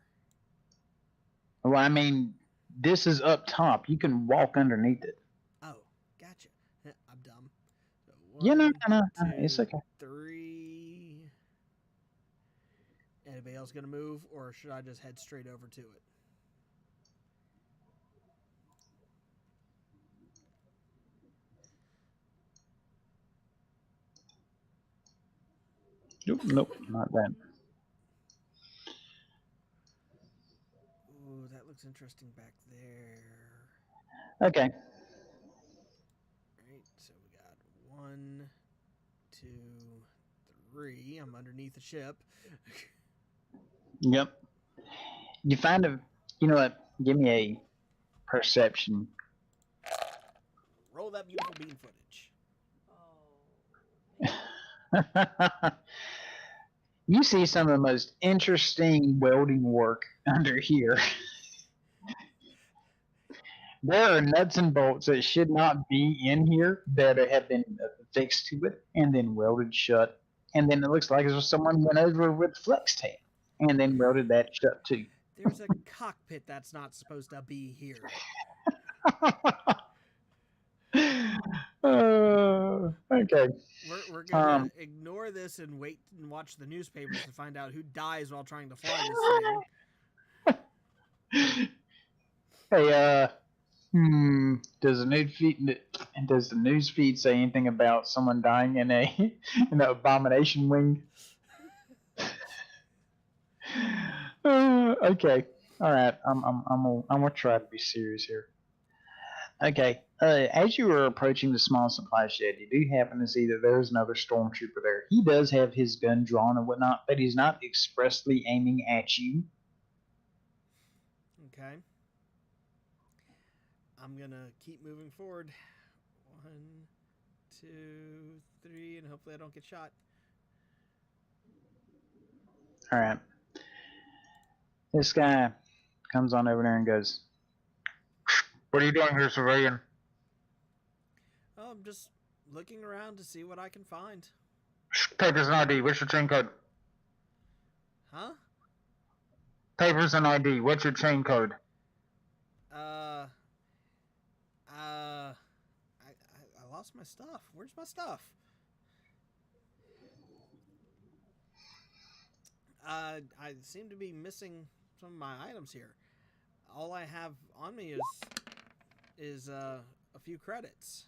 Well, I mean, this is up top. You can walk underneath it. Oh, gotcha. I'm dumb. So No, two, it's okay. 3. Anybody else gonna move, or should I just head straight over to it? Nope, not that. Ooh, that looks interesting back there. Okay. Right, so we got 1, 2, 3. I'm underneath the ship. Yep. You find you know what? Give me a perception. Roll that beautiful bean footage. You see some of the most interesting welding work under here. There are nuts and bolts that should not be in here that have been fixed to it and then welded shut. And then it looks like as if someone went over with flex tape and then welded that shut too. There's a cockpit that's not supposed to be here. Okay. We're gonna ignore this and wait and watch the newspapers to find out who dies while trying to fly this thing. Hey, does the news feed say anything about someone dying in an abomination wing? Okay, all right. I'm gonna try to be serious here. Okay, as you are approaching the small supply shed, you do happen to see that there's another stormtrooper there. He does have his gun drawn and whatnot, but he's not expressly aiming at you. Okay. I'm gonna keep moving forward. 1, 2, 3, and hopefully I don't get shot. All right. This guy comes on over there and goes, "What are you doing here, civilian?" Oh, I'm just looking around to see what I can find. Papers and ID. What's your chain code? Huh? Papers and ID. What's your chain code? I lost my stuff. Where's my stuff? I seem to be missing some of my items here. All I have on me is a few credits.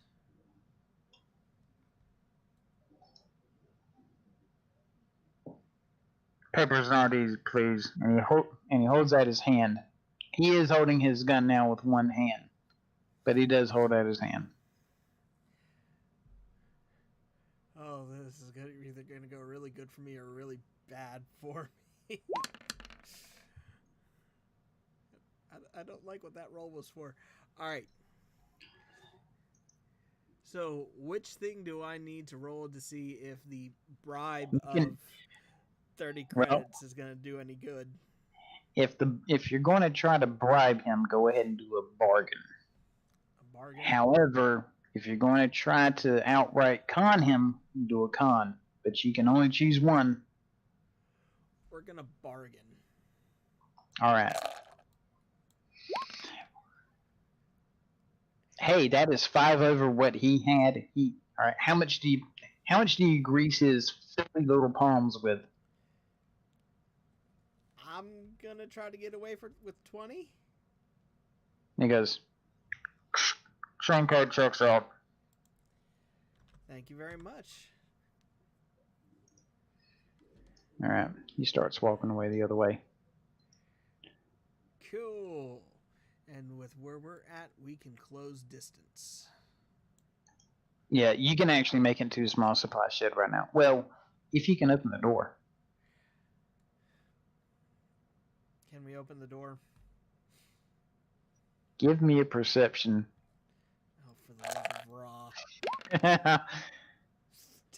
Papers not easy, please. And he holds out his hand. He is holding his gun now with one hand, but he does hold out his hand. Oh, this is either going to go really good for me or really bad for me. I don't like what that roll was for. All right. So, which thing do I need to roll to see if the bribe of 30 credits is going to do any good? If you're going to try to bribe him, go ahead and do a bargain. A bargain? However, if you're going to try to outright con him, do a con. But you can only choose one. We're going to bargain. All right. Hey, that is 5 over what he had. All right. How much do you grease his filthy little palms with? I'm gonna try to get away with 20. He goes, Sean card checks out. Thank you very much. All right. He starts walking away the other way. Cool. And with where we're at, we can close distance. Yeah, you can actually make it to a small supply shed right now. Well, if you can open the door. Can we open the door? Give me a perception. Oh, for the love of raw.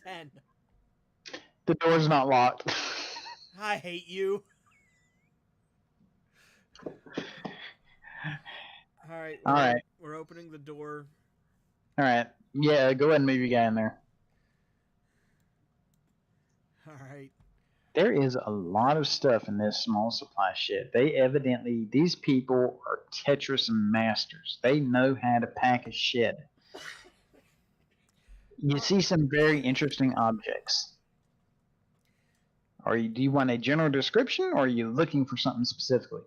10. The door's not locked. I hate you. All right. We're opening the door. All right. Yeah, go ahead and move your guy in there. All right. There is a lot of stuff in this small supply shed. These people are Tetris masters. They know how to pack a shed. You see some very interesting objects. Do you want a general description, or are you looking for something specifically?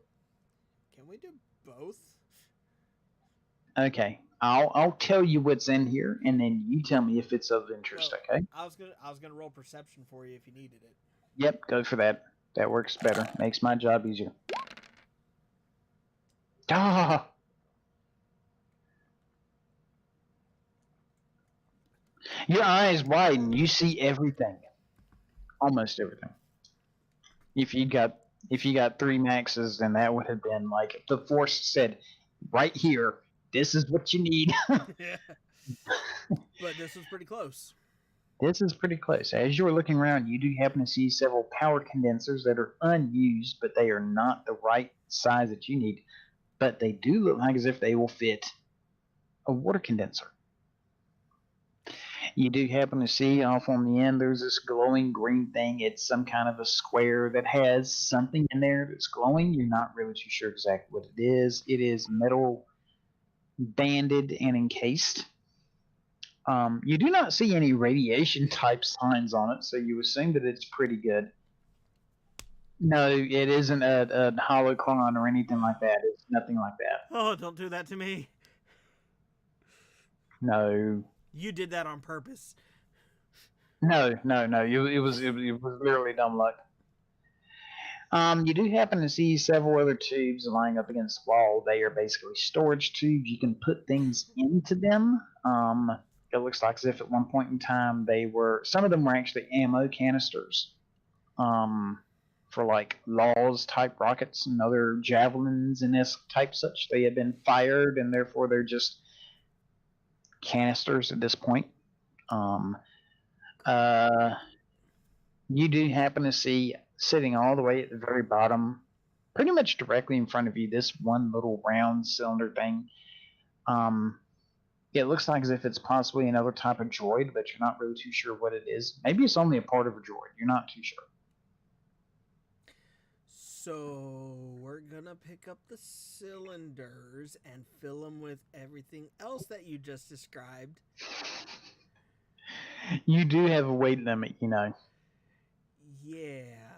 Can we do both? Okay, I'll tell you what's in here, and then you tell me if it's of interest. Okay. I was gonna roll perception for you if you needed it. Yep, go for that. That works better. Makes my job easier. Ah! Your eyes widen. You see everything. Almost everything. If you got 3 maxes, then that would have been like the Force said, right here, this is what you need. Yeah. But this was pretty close. This is pretty close. As you are looking around, you do happen to see several power condensers that are unused, but they are not the right size that you need. But they do look like as if they will fit a water condenser. You do happen to see off on the end, there's this glowing green thing. It's some kind of a square that has something in there that's glowing. You're not really too sure exactly what it is. It is metal banded and encased. You do not see any radiation type signs on it, so you assume that it's pretty good. No, it isn't a holocron or anything like that. It's nothing like that. Oh, don't do that to me. No. You did that on purpose. No. It was literally dumb luck. You do happen to see several other tubes lying up against the wall. They are basically storage tubes. You can put things into them. It looks like as if at one point in time some of them were actually ammo canisters for like Laws type rockets and other javelins and this type such. They had been fired, and therefore they're just canisters at this point. You do happen to see sitting all the way at the very bottom, pretty much directly in front of you, this one little round cylinder thing. It looks like as if it's possibly another type of droid, but you're not really too sure what it is. Maybe it's only a part of a droid. You're not too sure. So we're gonna pick up the cylinders and fill them with everything else that you just described. You do have a weight limit, you know. Yeah.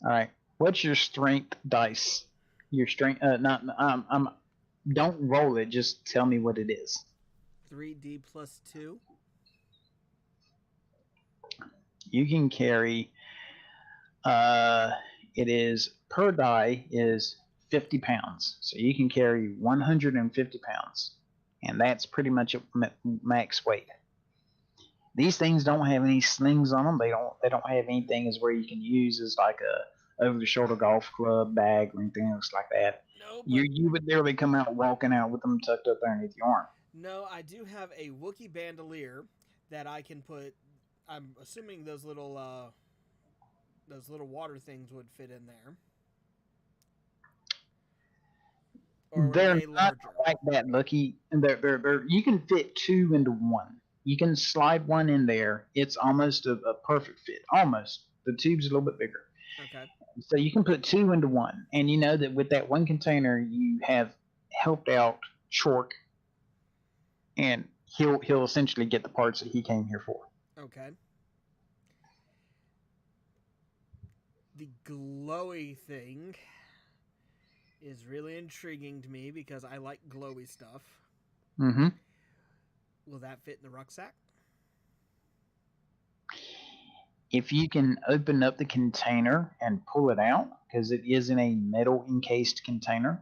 All right. What's your strength dice? Your strength, don't roll it. Just tell me what it is. 3D plus 2. You can carry Uh, it is per die is 50 pounds, so you can carry 150 pounds, and that's pretty much max weight. These things don't have any slings on them. They don't have anything as where you can use as like a over the shoulder golf club bag or anything else like that. No, but You would literally come out walking out with them tucked up underneath your arm. no, I do have a Wookiee bandolier that I can put. I'm assuming those little water things would fit in there, or are They're they not larger? quite that lucky. And they're you can fit two into one. You can slide one in there. It's almost a perfect fit. Almost. The tube's a little bit bigger. Okay. So you can put two into one. And you know that with that one container you have helped out Chork, and he'll essentially get the parts that he came here for. Okay. The glowy thing is really intriguing to me because I like glowy stuff. Mm-hmm. Will that fit in the rucksack? If you can open up the container and pull it out, because it is in a metal encased container,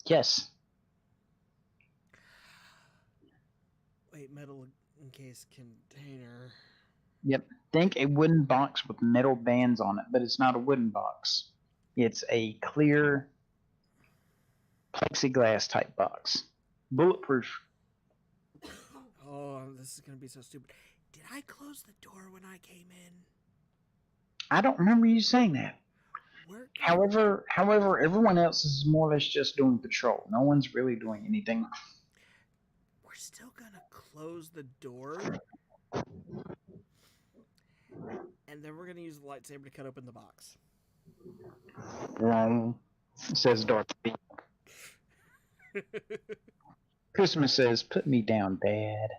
yes. Wait, metal encased container. Yep. Think a wooden box with metal bands on it, but it's not a wooden box. It's a clear plexiglass type box. Bulletproof. Oh, this is going to be so stupid. Did I close the door when I came in? I don't remember you saying that. However, everyone else is more or less just doing patrol. No one's really doing anything. We're still going to close the door? And then we're going to use the lightsaber to cut open the box. Wrong, says Dorothy. Christmas says, "Put me down, Dad."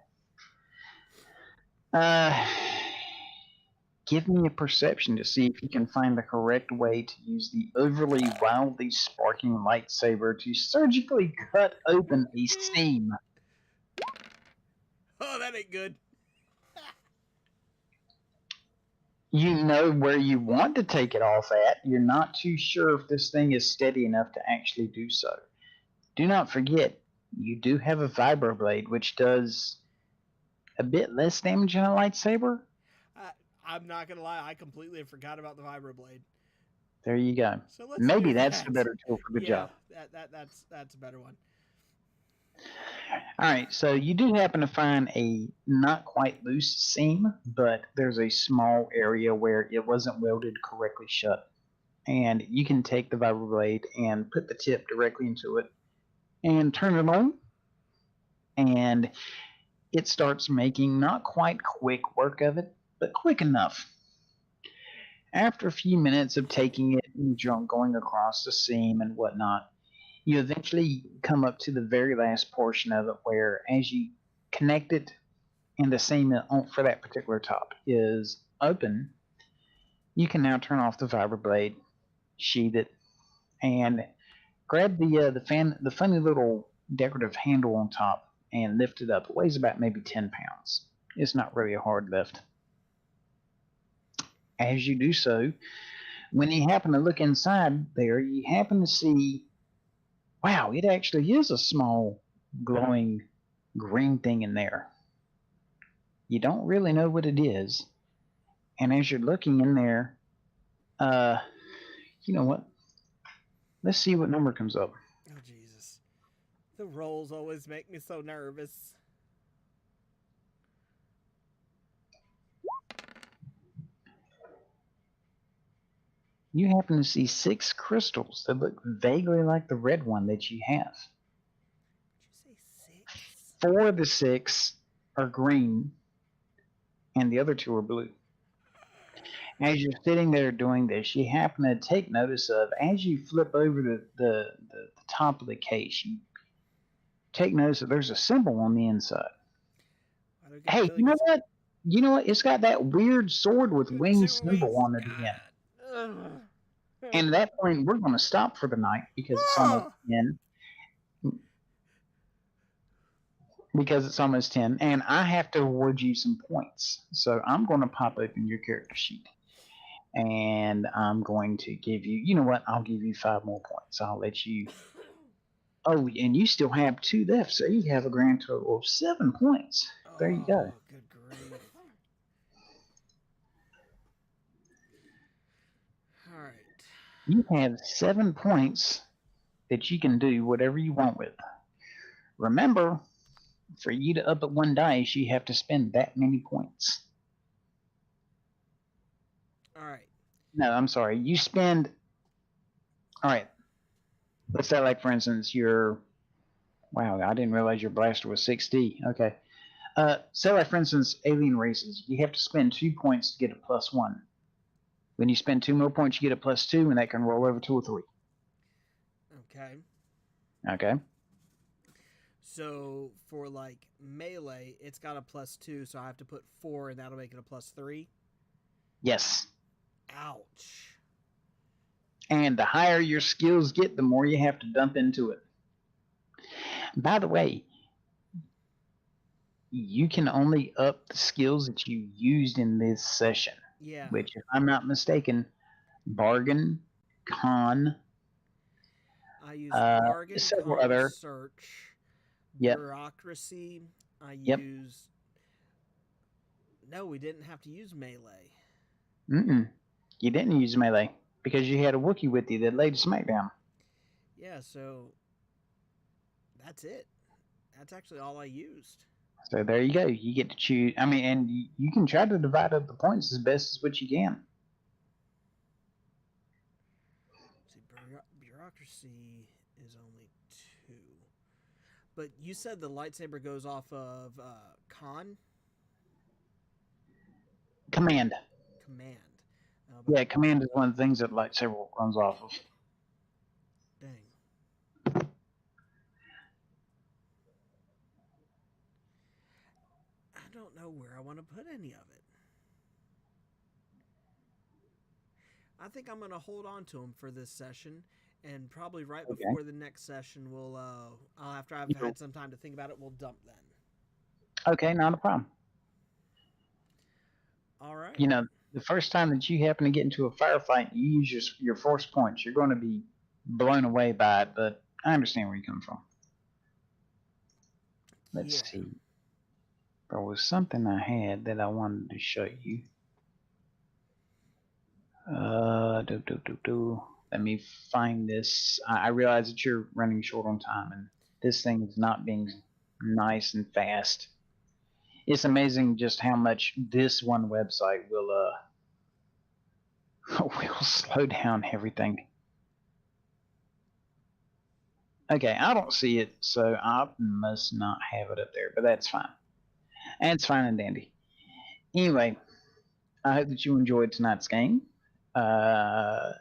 Give me a perception to see if you can find the correct way to use the overly wildly sparking lightsaber to surgically cut open a seam. Oh, that ain't good. You know where you want to take it off at. You're not too sure if this thing is steady enough to actually do so. Do not forget, you do have a vibroblade, which does a bit less damage than a lightsaber. I'm not going to lie. I completely forgot about the vibroblade. There you go. So let's Maybe do that's that. the better tool for the job. That's a better one. All right, so you do happen to find a not quite loose seam, but there's a small area where it wasn't welded correctly shut. And you can take the vibroblade and put the tip directly into it and turn it on. And it starts making not quite quick work of it, but quick enough. After a few minutes of taking it and going across the seam and whatnot, you eventually come up to the very last portion of it where, as you connect it and the seam for that particular top is open, you can now turn off the vibroblade, sheath it, and grab the funny little decorative handle on top and lift it up. It weighs about maybe 10 pounds. It's not really a hard lift. As you do so, when you happen to look inside there, you happen to see, wow, it actually is a small glowing green thing in there. You don't really know what it is. And as you're looking in there, you know what? Let's see what number comes up. Oh, Jesus. The rolls always make me so nervous. You happen to see 6 crystals that look vaguely like the red one that you have. Did you say 6? 4 of the 6 are green, and the other 2 are blue. As you're sitting there doing this, you happen to take notice of, as you flip over the top of the case, you take notice that there's a symbol on the inside. Hey, you know what? You know what? It's got that weird sword with wings symbol on it again. And at that point, we're going to stop for the night because it's almost 10. Because it's almost 10, and I have to award you some points. So I'm going to pop open your character sheet. And I'm going to give you, you know what? I'll give you 5 more points. I'll let you. Oh, and you still have 2 left, so you have a grand total of 7 points. There you go. Oh, good grief. All right. You have 7 points that you can do whatever you want with. Remember, for you to up at 1 dice, you have to spend that many points. All right. No, I'm sorry. You spend. All right. Let's say, like, for instance, your. Wow, I didn't realize your blaster was 6D. Okay. Say, like, for instance, alien races. You have to spend 2 points to get a +1. When you spend 2 more points, you get a +2, and that can roll over to a 3. Okay. Okay. So for like melee, it's got a +2, so I have to put 4, and that'll make it a +3. Yes. Ouch. And the higher your skills get, the more you have to dump into it. By the way, you can only up the skills that you used in this session. Yeah. Which, if I'm not mistaken, bargain, con, I use bargain, several con, other. search, Yep. bureaucracy. I Yep. use. No, we didn't have to use melee. You didn't use melee because you had a Wookiee with you that laid smackdown. Yeah, so that's it. That's actually all I used. So there you go. You get to choose. I mean, and you can try to divide up the points as best as what you can. See, bureaucracy is only 2. But you said the lightsaber goes off of con? Command. Command. Yeah, command is one of the things that lightsaber runs off of. Dang. I don't know where I want to put any of it. I think I'm going to hold on to them for this session, and probably right before the next session, we'll after I've had some time to think about it, we'll dump then. Okay, not a problem. All right. You know, the first time that you happen to get into a firefight, you use your force points. You're going to be blown away by it, but I understand where you come from. Let's see. There was something I had that I wanted to show you. Let me find this. I realize that you're running short on time, and this thing is not being nice and fast. It's amazing just how much this one website will slow down everything. Okay, I don't see it, so I must not have it up there, but that's fine. And it's fine and dandy. Anyway, I hope that you enjoyed tonight's game. I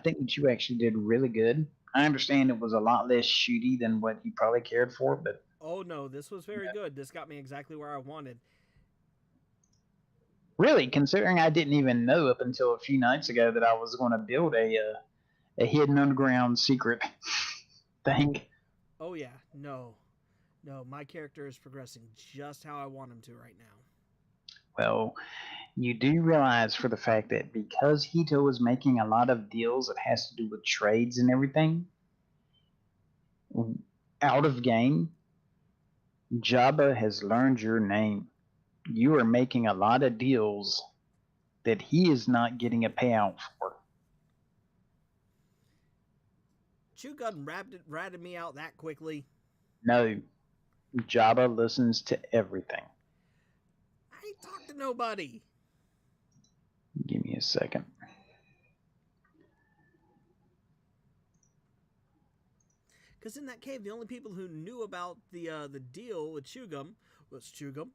think that you actually did really good. I understand it was a lot less shooty than what you probably cared for, but... Oh, no, this was very good. This got me exactly where I wanted. Really, considering I didn't even know up until a few nights ago that I was going to build a hidden underground secret thing. Oh, yeah. No, my character is progressing just how I want him to right now. Well, you do realize for the fact that because Hito is making a lot of deals that has to do with trades and everything, out of game, Jabba has learned your name. You are making a lot of deals that he is not getting a payout for. Chew Gun ratted me out that quickly. No, Jabba listens to everything. I ain't talked to nobody. Give me a second. Because in that cave, the only people who knew about the deal with Chugum was Chugum,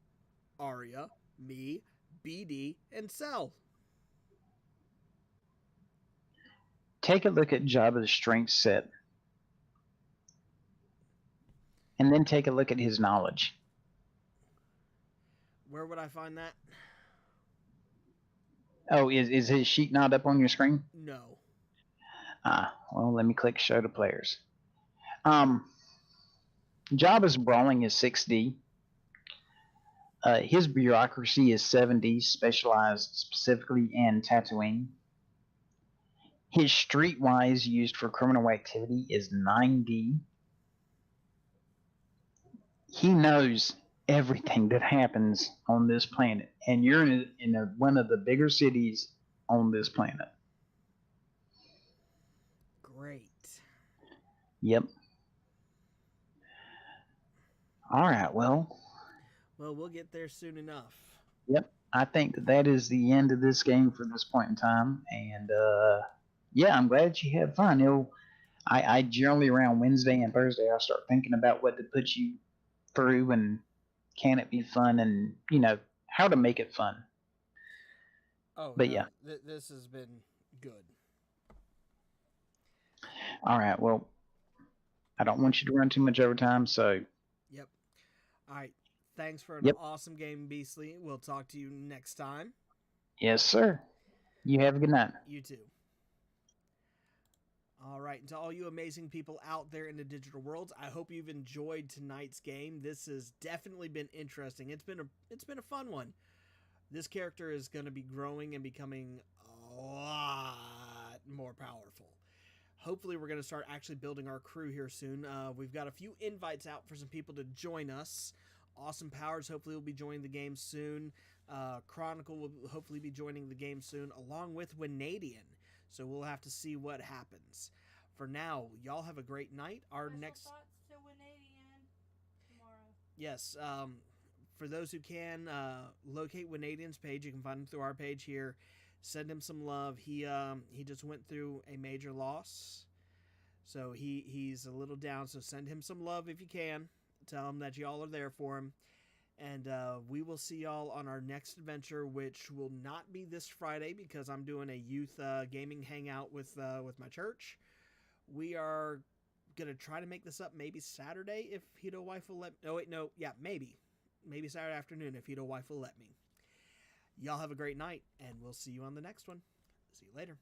Arya, me, BD, and Cell. Take a look at Jabba's strength set. And then take a look at his knowledge. Where would I find that? Oh, is his sheet not up on your screen? No. Well, let me click show to players. Jabba's brawling is 6D. His bureaucracy is 7D, specialized specifically in Tatooine. His streetwise used for criminal activity is 90. He knows everything that happens on this planet, and you're one of the bigger cities on this planet. Great. Yep. All right. Well, we'll get there soon enough. yep. I think that is the end of this game for this point in time, and yeah, I'm glad you had fun. I generally around Wednesday and Thursday I start thinking about what to put you through and can it be fun and how to make it fun. Oh, but no, yeah. This has been good. All right. Well, I don't want you to run too much overtime, so. Yep. All right. Thanks for an Yep. awesome game, Beastly. We'll talk to you next time. Yes, sir. You have a good night. You too. All right, and to all you amazing people out there in the digital world, I hope you've enjoyed tonight's game. This has definitely been interesting. It's been a fun one. This character is going to be growing and becoming a lot more powerful. Hopefully, we're going to start actually building our crew here soon. We've got a few invites out for some people to join us. Awesome Powers hopefully will be joining the game soon. Chronicle will hopefully be joining the game soon, along with Winadian. So we'll have to see what happens. For now, y'all have a great night. Our next thoughts to Winadian tomorrow. Yes, for those who can locate Winadian's page, you can find him through our page here. Send him some love. He just went through a major loss, so he's a little down. So send him some love if you can. Tell him that y'all are there for him. And we will see y'all on our next adventure, which will not be this Friday because I'm doing a youth gaming hangout with my church. We are going to try to make this up maybe Saturday if Hito Wife will let me. Oh, wait, no. Yeah, maybe. Maybe Saturday afternoon if Hito Wife will let me. Y'all have a great night, and we'll see you on the next one. See you later.